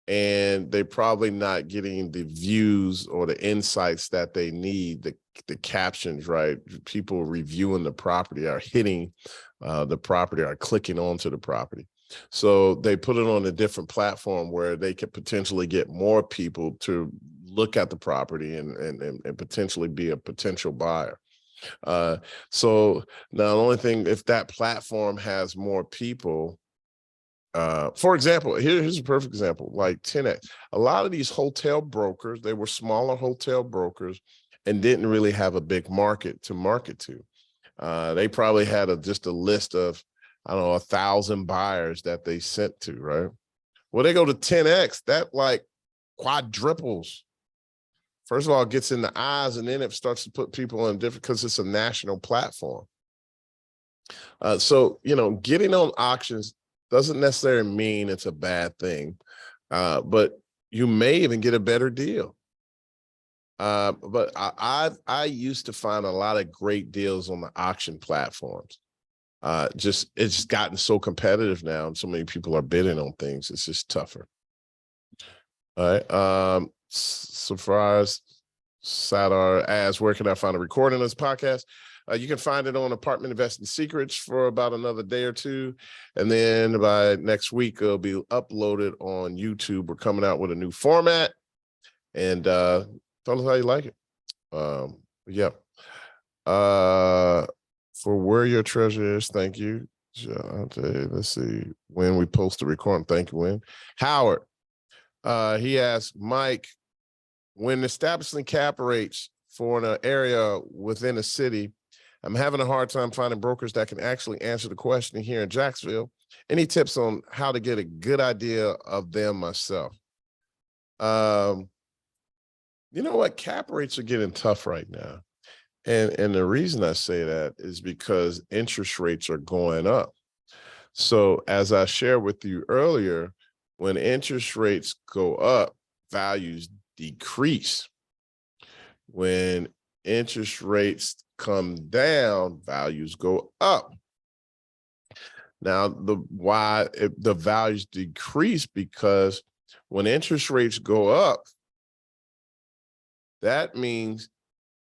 and they're probably not getting the views or the insights that they need, the captions, right? People reviewing the property are hitting the property, are clicking onto the property. So they put it on a different platform where they could potentially get more people to look at the property and potentially be a potential buyer. So now the only thing, if that platform has more people, for example, here's a perfect example, like 10X. A lot of these hotel brokers, they were smaller hotel brokers and didn't really have a big market to market to. They probably had just a list of, I don't know, 1,000 buyers that they sent to, right? Well, they go to 10X, that like quadruples. First of all, it gets in the eyes, and then it starts to put people in different, because it's a national platform. So, getting on auctions doesn't necessarily mean it's a bad thing, but you may even get a better deal. But I used to find a lot of great deals on the auction platforms. It's gotten so competitive now, and so many people are bidding on things. It's just tougher. All right. Safraz Sadar asks, where can I find a recording of this podcast? You can find it on Apartment Investing Secrets for about another day or two. And then by next week, it'll be uploaded on YouTube. We're coming out with a new format. And tell us how you like it. Yeah. For where your treasure is, thank you. Let's see. When we post the recording, thank you, Win. Howard, he asked, Mike, when establishing cap rates for an area within a city, I'm having a hard time finding brokers that can actually answer the question here in Jacksonville. Any tips on how to get a good idea of them myself? You know what? Cap rates are getting tough right now. And the reason I say that is because interest rates are going up. So as I shared with you earlier, when interest rates go up, values decrease. When interest rates come down, values go up. Now, the values decrease because when interest rates go up, that means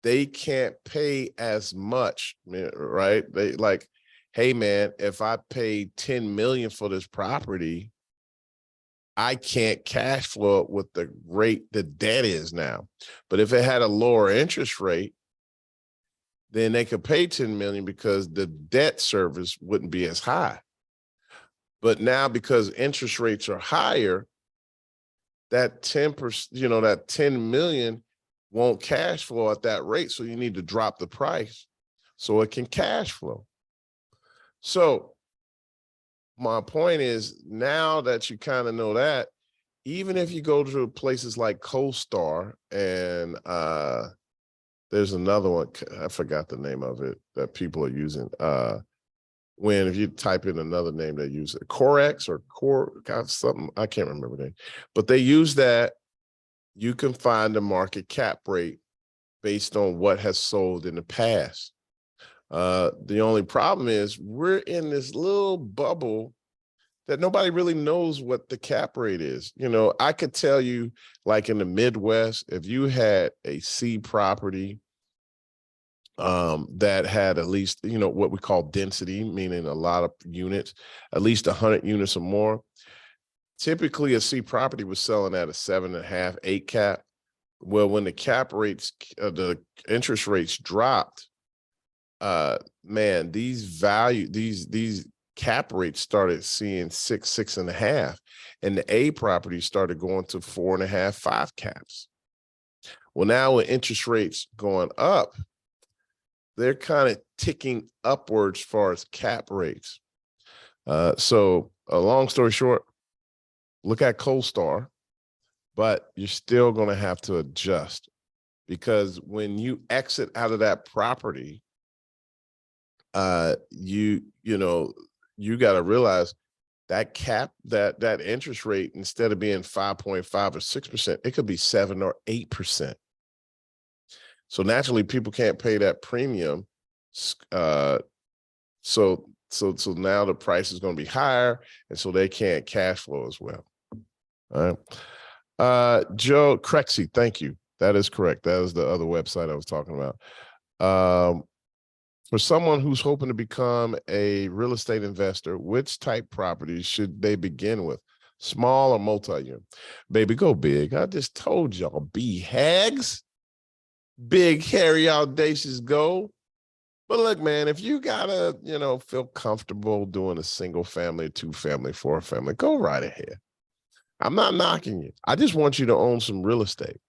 they can't pay as much, right? They like, hey man, if I pay 10 million for this property, I can't cash flow it with the rate the debt is now. But if it had a lower interest rate, then they could pay 10 million because the debt service wouldn't be as high. But now because interest rates are higher, that 10%, that 10 million won't cash flow at that rate. So you need to drop the price so it can cash flow. So my point is, now that you kind of know that, even if you go to places like CoStar and there's another one, I forgot the name of it that people are using. If you type in another name, they use it, Corex or something, I can't remember the name, but they use that. You can find the market cap rate based on what has sold in the past. The only problem is we're in this little bubble that nobody really knows what the cap rate is. I could tell you, like in the Midwest, if you had a C property that had at least, what we call density, meaning a lot of units, at least 100 units or more, typically a C property was selling at a 7.5, 8 cap. Well, when the cap rates, the interest rates dropped, man, these cap rates started seeing 6.5, and the A properties started going to 4.5, 5 caps. Well, now with interest rates going up, they're kind of ticking upwards as far as cap rates. So a long story short, look at CoStar, but you're still going to have to adjust, because when you exit out of that property, you got to realize that cap, that interest rate, instead of being 5.5 or 6%, it could be 7 or 8%. So naturally, people can't pay that premium. So now the price is going to be higher, and so they can't cash flow as well. All right. Joe Crexy, thank you. That is correct. That is the other website I was talking about. For someone who's hoping to become a real estate investor, which type properties should they begin with? Small or multi-unit? Baby, go big. I just told y'all, be hags. Big, hairy, audacious goal. But look, man, if you gotta, feel comfortable doing a single family, 2-family, 4-family, go right ahead. I'm not knocking you. I just want you to own some real estate.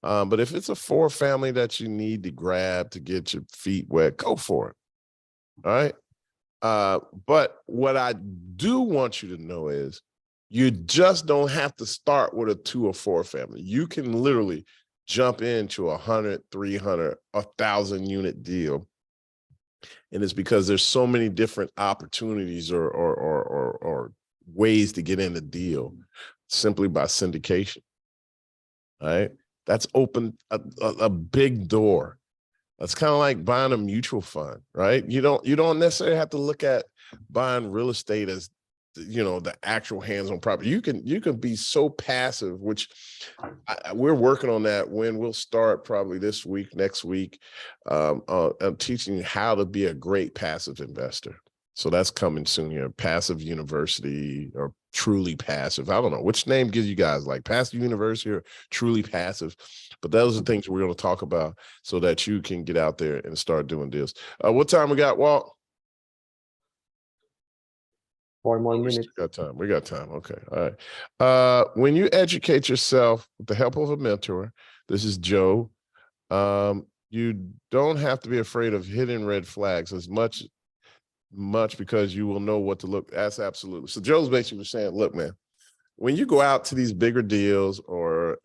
But if it's a 4-family that you need to grab to get your feet wet, go for it. All right. But what I do want you to know is you just don't have to start with a 2 or 4 family. You can literally jump into 100, 300, 1,000 unit deal. And it's because there's so many different opportunities or ways to get in the deal simply by syndication. All right. That's opened a big door. That's kind of like buying a mutual fund, right? You don't necessarily have to look at buying real estate as, the actual hands-on property. You can be so passive, which we're working on that. When we'll start probably this week, next week, I'm teaching you how to be a great passive investor. So that's coming soon here. Passive University, or Truly Passive. I don't know which name gives you guys, like Passive University or Truly Passive. But those are things we're going to talk about so that you can get out there and start doing deals. What time we got, Walt? 4 more We minutes. still got time. We got time. Okay. All right. When you educate yourself with the help of a mentor, this is Joe, you don't have to be afraid of hidden red flags as much because you will know what to look. That's absolutely. So Joe's basically saying, look, man, when you go out to these bigger deals, or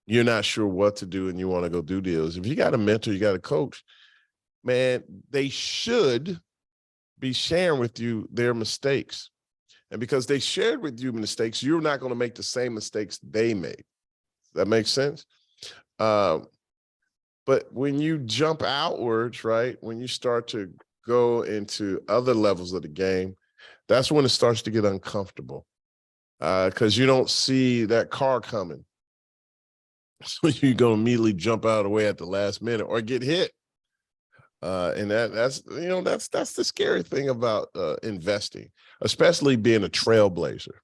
you're not sure what to do and you want to go do deals, if you got a mentor, you got a coach, man, they should be sharing with you their mistakes. And because they shared with you mistakes, you're not going to make the same mistakes they made. That makes sense? But when you jump outwards, right, when you start to go into other levels of the game, that's when it starts to get uncomfortable, because you don't see that car coming. So you're going to immediately jump out of the way at the last minute or get hit. And that's the scary thing about investing, especially being a trailblazer.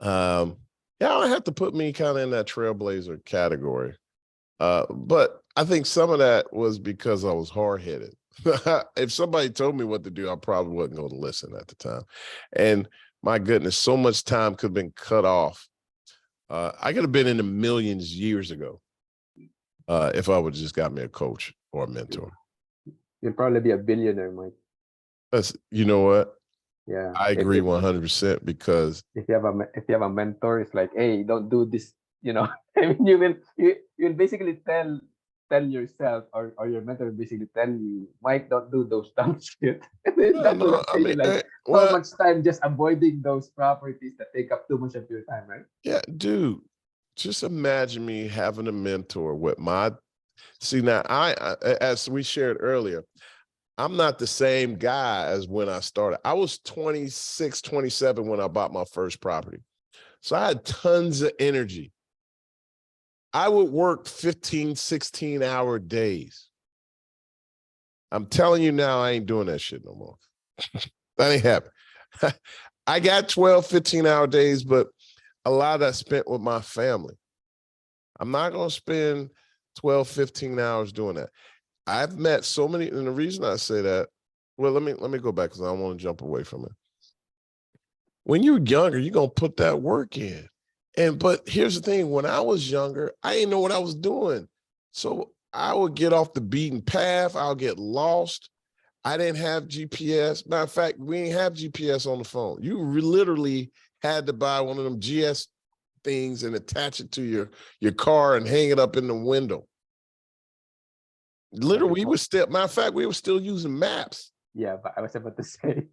Yeah, I have to put me kind of in that trailblazer category. But I think some of that was because I was hard-headed. If somebody told me what to do, I probably wasn't going to listen at the time. And my goodness, so much time could have been cut off. I could have been in the millions years ago if I would have just got me a coach or a mentor. You'll probably be a billionaire, Mike. You know what? Yeah. I agree 100%, because If you have a mentor, it's like, hey, don't do this. I mean, you'll basically tell yourself, or your mentor will basically tell you, Mike, don't do those dumb shit. And then that will save you like so much time just avoiding those properties that take up too much of your time, right? Yeah, dude. Just imagine me having a mentor with see, now as we shared earlier, I'm not the same guy as when I started. I was 26, 27 when I bought my first property. So I had tons of energy. I would work 15, 16-hour days. I'm telling you now, I ain't doing that shit no more. That ain't happening. I got 12, 15-hour days, but a lot of that spent with my family. I'm not going to spend 12, 15 hours doing that. I've met so many, and the reason I say that well, let me go back because I don't want to jump away from it. When you're younger, you're gonna put that work in. But here's the thing: when I was younger, I didn't know what I was doing. So I would get off the beaten path, I'll get lost. I didn't have GPS. Matter of fact, we didn't have GPS on the phone. You literally had to buy one of them GS things and attach it to your car and hang it up in the window. Literally, we were still, matter of fact, we were still using maps. Yeah, but I was about to say,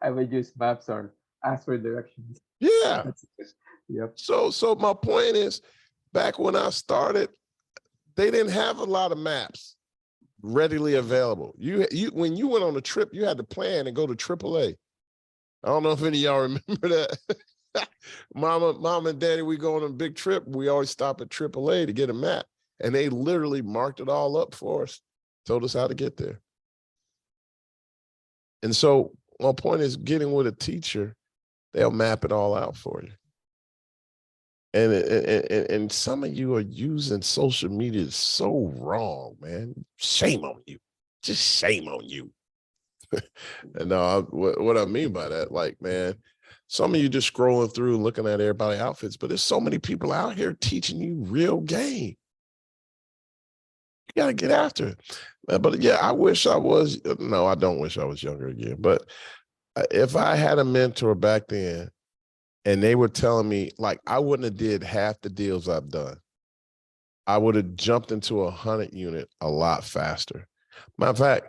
I would use maps or ask for directions. Yeah. That's it. Yep. So my point is, back when I started, they didn't have a lot of maps readily available. You when you went on a trip, you had to plan and go to AAA. I don't know if any of y'all remember that. Mom and daddy, we go on a big trip. We always stop at AAA to get a map. And they literally marked it all up for us, told us how to get there. And so my point is, getting with a teacher, they'll map it all out for you. And some of you are using social media so wrong, man. Shame on you. Just shame on you. And what I mean by that, like, man, some of you just scrolling through looking at everybody's outfits, but there's so many people out here teaching you real game. You got to get after it. But yeah, I wish I was, no, I don't wish I was younger again. But if I had a mentor back then and they were telling me, like, I wouldn't have did half the deals I've done. I would have jumped into 100 unit a lot faster. Matter of fact,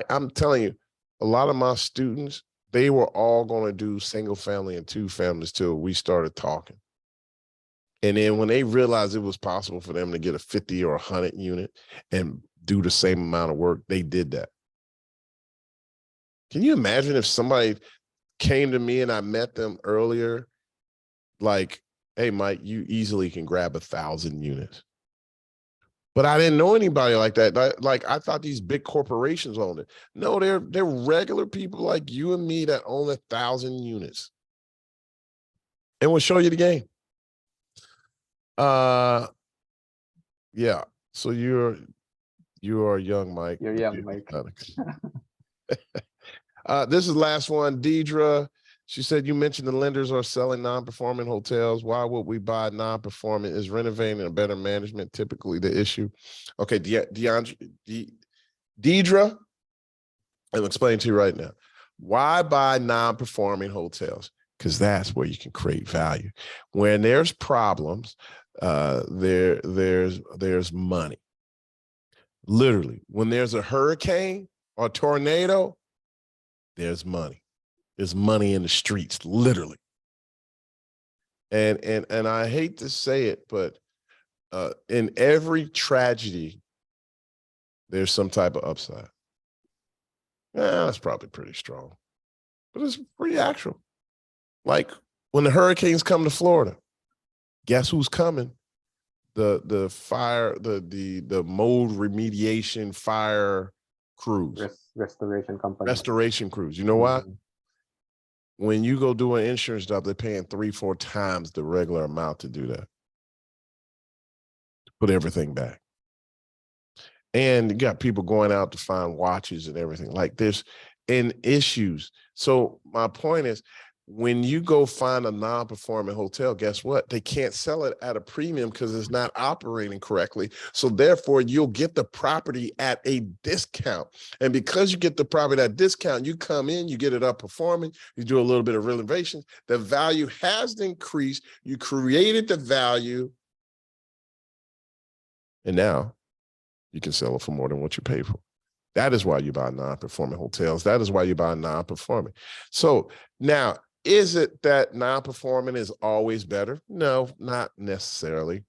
I'm telling you, a lot of my students, they were all going to do single family and two families till we started talking. And then when they realized it was possible for them to get a 50 or 100 unit and do the same amount of work, they did that. Can you imagine if somebody came to me and I met them earlier, like, hey, Mike, you easily can grab 1,000 units. But I didn't know anybody like that. Like, I thought these big corporations owned it. No, they're regular people like you and me that own 1,000 units. And we'll show you the game. Yeah. So you are young, Mike. You're young, Mike. This is the last one. Deidre, she said, you mentioned the lenders are selling non-performing hotels. Why would we buy non-performing? Is renovating and better management typically the issue? Okay, Deidre, I'll explain to you right now. Why buy non-performing hotels? Because that's where you can create value. When there's problems, there's money. Literally, when there's a hurricane or a tornado, there's money. There's money in the streets, literally. And I hate to say it, but in every tragedy, there's some type of upside. That's probably pretty strong, but it's pretty actual. Like when the hurricanes come to Florida, guess who's coming? The fire, the mold remediation fire crews. Restoration company. Restoration crews. You know why? When you go do an insurance job, they're paying 3-4 times the regular amount to do that. To put everything back. And you got people going out to find watches and everything. Like there's issues. So my point is, when you go find a non-performing hotel, guess what? They can't sell it at a premium because it's not operating correctly. So therefore, you'll get the property at a discount. And because you get the property at a discount, you come in, you get it up performing, you do a little bit of renovation. The value has increased. You created the value. And now you can sell it for more than what you paid for. That is why you buy non-performing hotels. That is why you buy non-performing. So now, is it that non-performing is always better? No, not necessarily.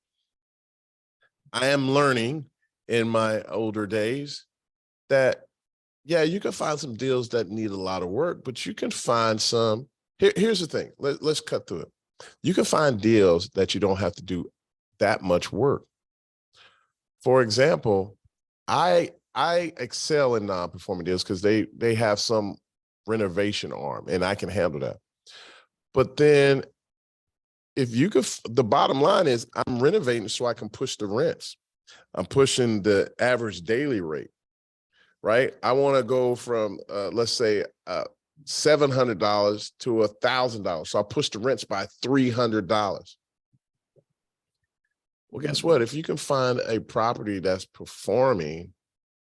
I am learning in my older days that, yeah, you can find some deals that need a lot of work, but you can find some. Here's the thing. Let's cut through it. You can find deals that you don't have to do that much work. For example, I excel in non-performing deals because they have some renovation arm, and I can handle that. But then if you could, the bottom line is I'm renovating so I can push the rents. I'm pushing the average daily rate. right? I want to go from, let's say, $700 to $1,000. So I push the rents by $300. Well, guess what? If you can find a property that's performing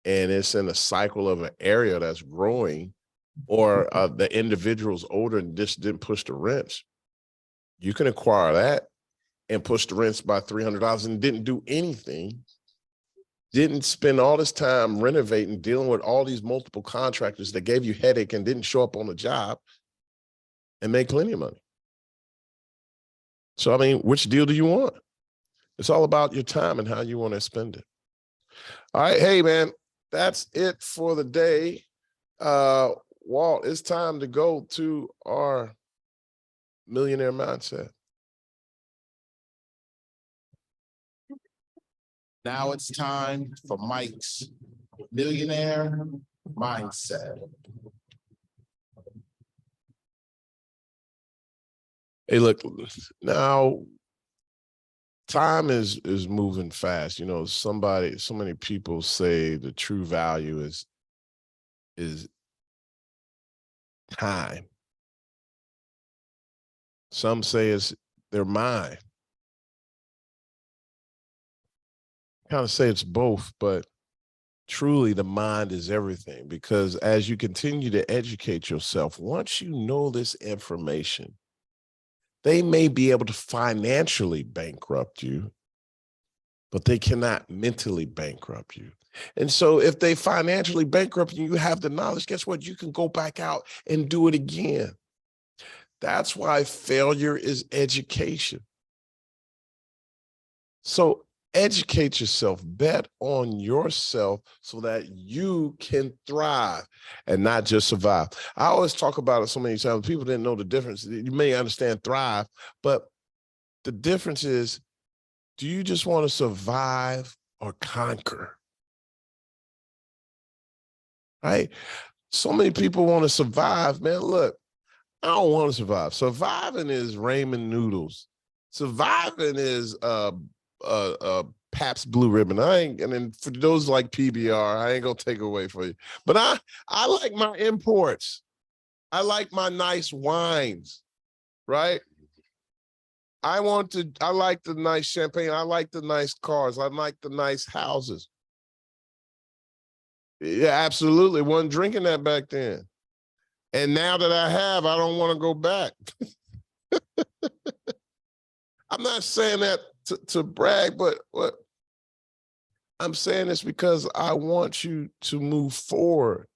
and it's in a cycle of an area that's growing, or the individual's older and just didn't push the rents, you can acquire that and push the rents by $300 and didn't do anything, didn't spend all this time renovating, dealing with all these multiple contractors that gave you headache and didn't show up on the job, and make plenty of money. So, I mean, which deal do you want? It's all about your time and how you want to spend it. All right, hey, man, that's it for the day. Walt, it's time to go to our millionaire mindset. Now it's time for Mike's millionaire mindset. Hey, look, now time is moving fast. You know, so many people say the true value is time. Some say it's their mind. Kind of say it's both, but truly the mind is everything, because as you continue to educate yourself, once you know this information, they may be able to financially bankrupt you, but they cannot mentally bankrupt you. And so if they financially bankrupt you, you have the knowledge, guess what? You can go back out and do it again. That's why failure is education. So educate yourself, bet on yourself so that you can thrive and not just survive. I always talk about it so many times. People didn't know the difference. You may understand thrive, but the difference is, do you just want to survive or conquer? Right? So many people want to survive, man. Look, I don't want to survive. Surviving is ramen noodles. Surviving is Pabst Blue Ribbon. And then for those like PBR, I ain't gonna take away for you. But I like my imports. I like my nice wines, right? I like the nice champagne. I like the nice cars. I like the nice houses. Yeah, absolutely. Wasn't drinking that back then. And now that I have, I don't want to go back. I'm not saying that to brag, but what I'm saying is because I want you to move forward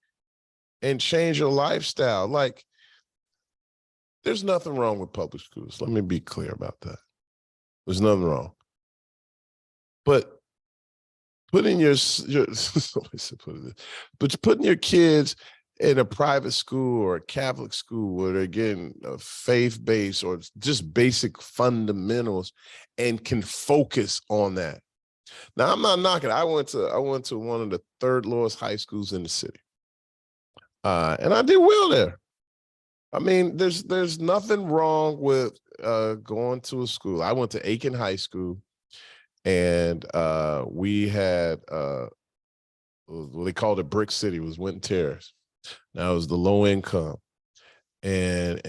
and change your lifestyle. Like, there's nothing wrong with public schools. Let me be clear about that. There's nothing wrong. But putting putting your kids in a private school or a Catholic school where they're getting a faith-based or just basic fundamentals and can focus on that. Now, I'm not knocking. I went to one of the third lowest high schools in the city. And I did well there. I mean, there's nothing wrong with going to a school. I went to Aiken High School, and we had what they called it Brick City. It was Winton Terrace. Now it was the low income, and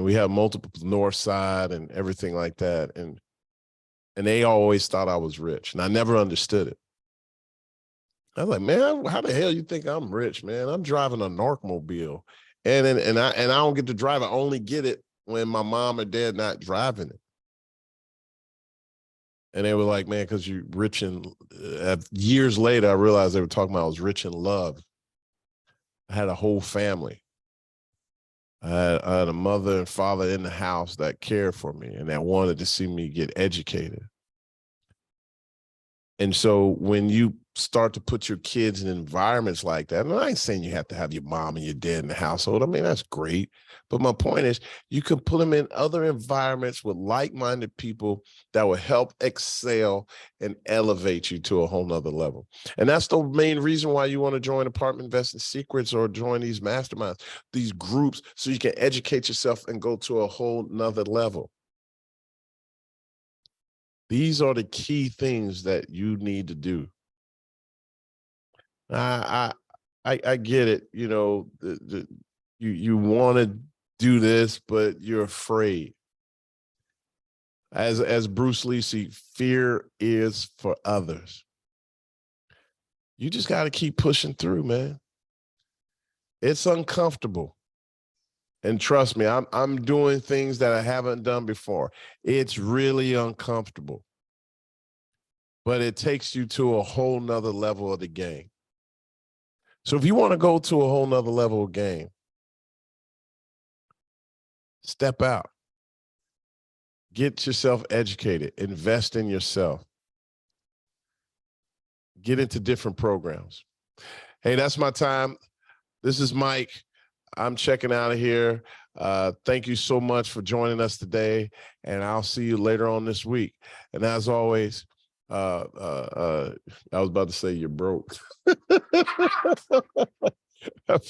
we had multiple North Side and everything like that, and they always thought I was rich, and I never understood it. I was like, man, how the hell you think I'm rich, man? I'm driving a Narcmobile, and I don't get to drive. I only get it when my mom or dad not driving it. And they were like, man, because you're rich in, years later, I realized they were talking about I was rich in love. I had a whole family. I had a mother and father in the house that cared for me and that wanted to see me get educated. And so when you start to put your kids in environments like that, and I ain't saying you have to have your mom and your dad in the household. I mean, that's great. But my point is, you can put them in other environments with like-minded people that will help excel and elevate you to a whole nother level. And that's the main reason why you want to join Apartment Investing Secrets or join these masterminds, these groups, so you can educate yourself and go to a whole nother level. These are the key things that you need to do. I I get it. You know, you want to do this, but you're afraid. As Bruce Lee said, fear is for others. You just got to keep pushing through, man. It's uncomfortable. And trust me, I'm doing things that I haven't done before. It's really uncomfortable. But it takes you to a whole nother level of the game. So if you want to go to a whole nother level of game, step out. Get yourself educated. Invest in yourself. Get into different programs. Hey, that's my time. This is Mike. I'm checking out of here. Thank you so much for joining us today, and I'll see you later on this week. And as always, I was about to say you're broke.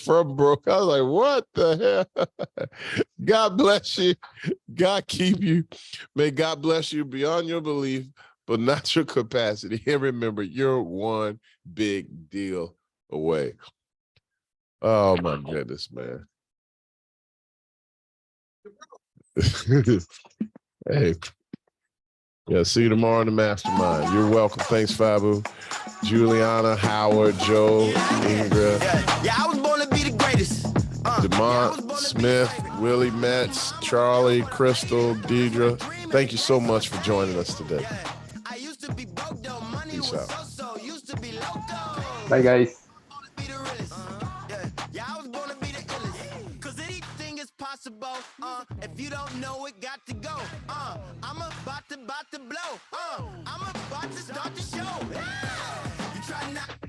From broke. I was like, what the hell? God bless you. God keep you. May God bless you beyond your belief, but not your capacity. And remember, you're one big deal away. Oh my goodness, man. Hey. Yeah, see you tomorrow in the mastermind. You're welcome. Thanks, Fabu. Juliana, Howard, Joe, Ingra. Yeah, I was born to be the greatest. DeMont, Smith, Willie Metz, Charlie, Crystal, Deidre. Thank you so much for joining us today. Peace out. Bye, guys. Yeah, I was born to be the illest. Cause anything is possible. If you don't know it, got to go. I'm about to blow. I'm about to start the show. You try not.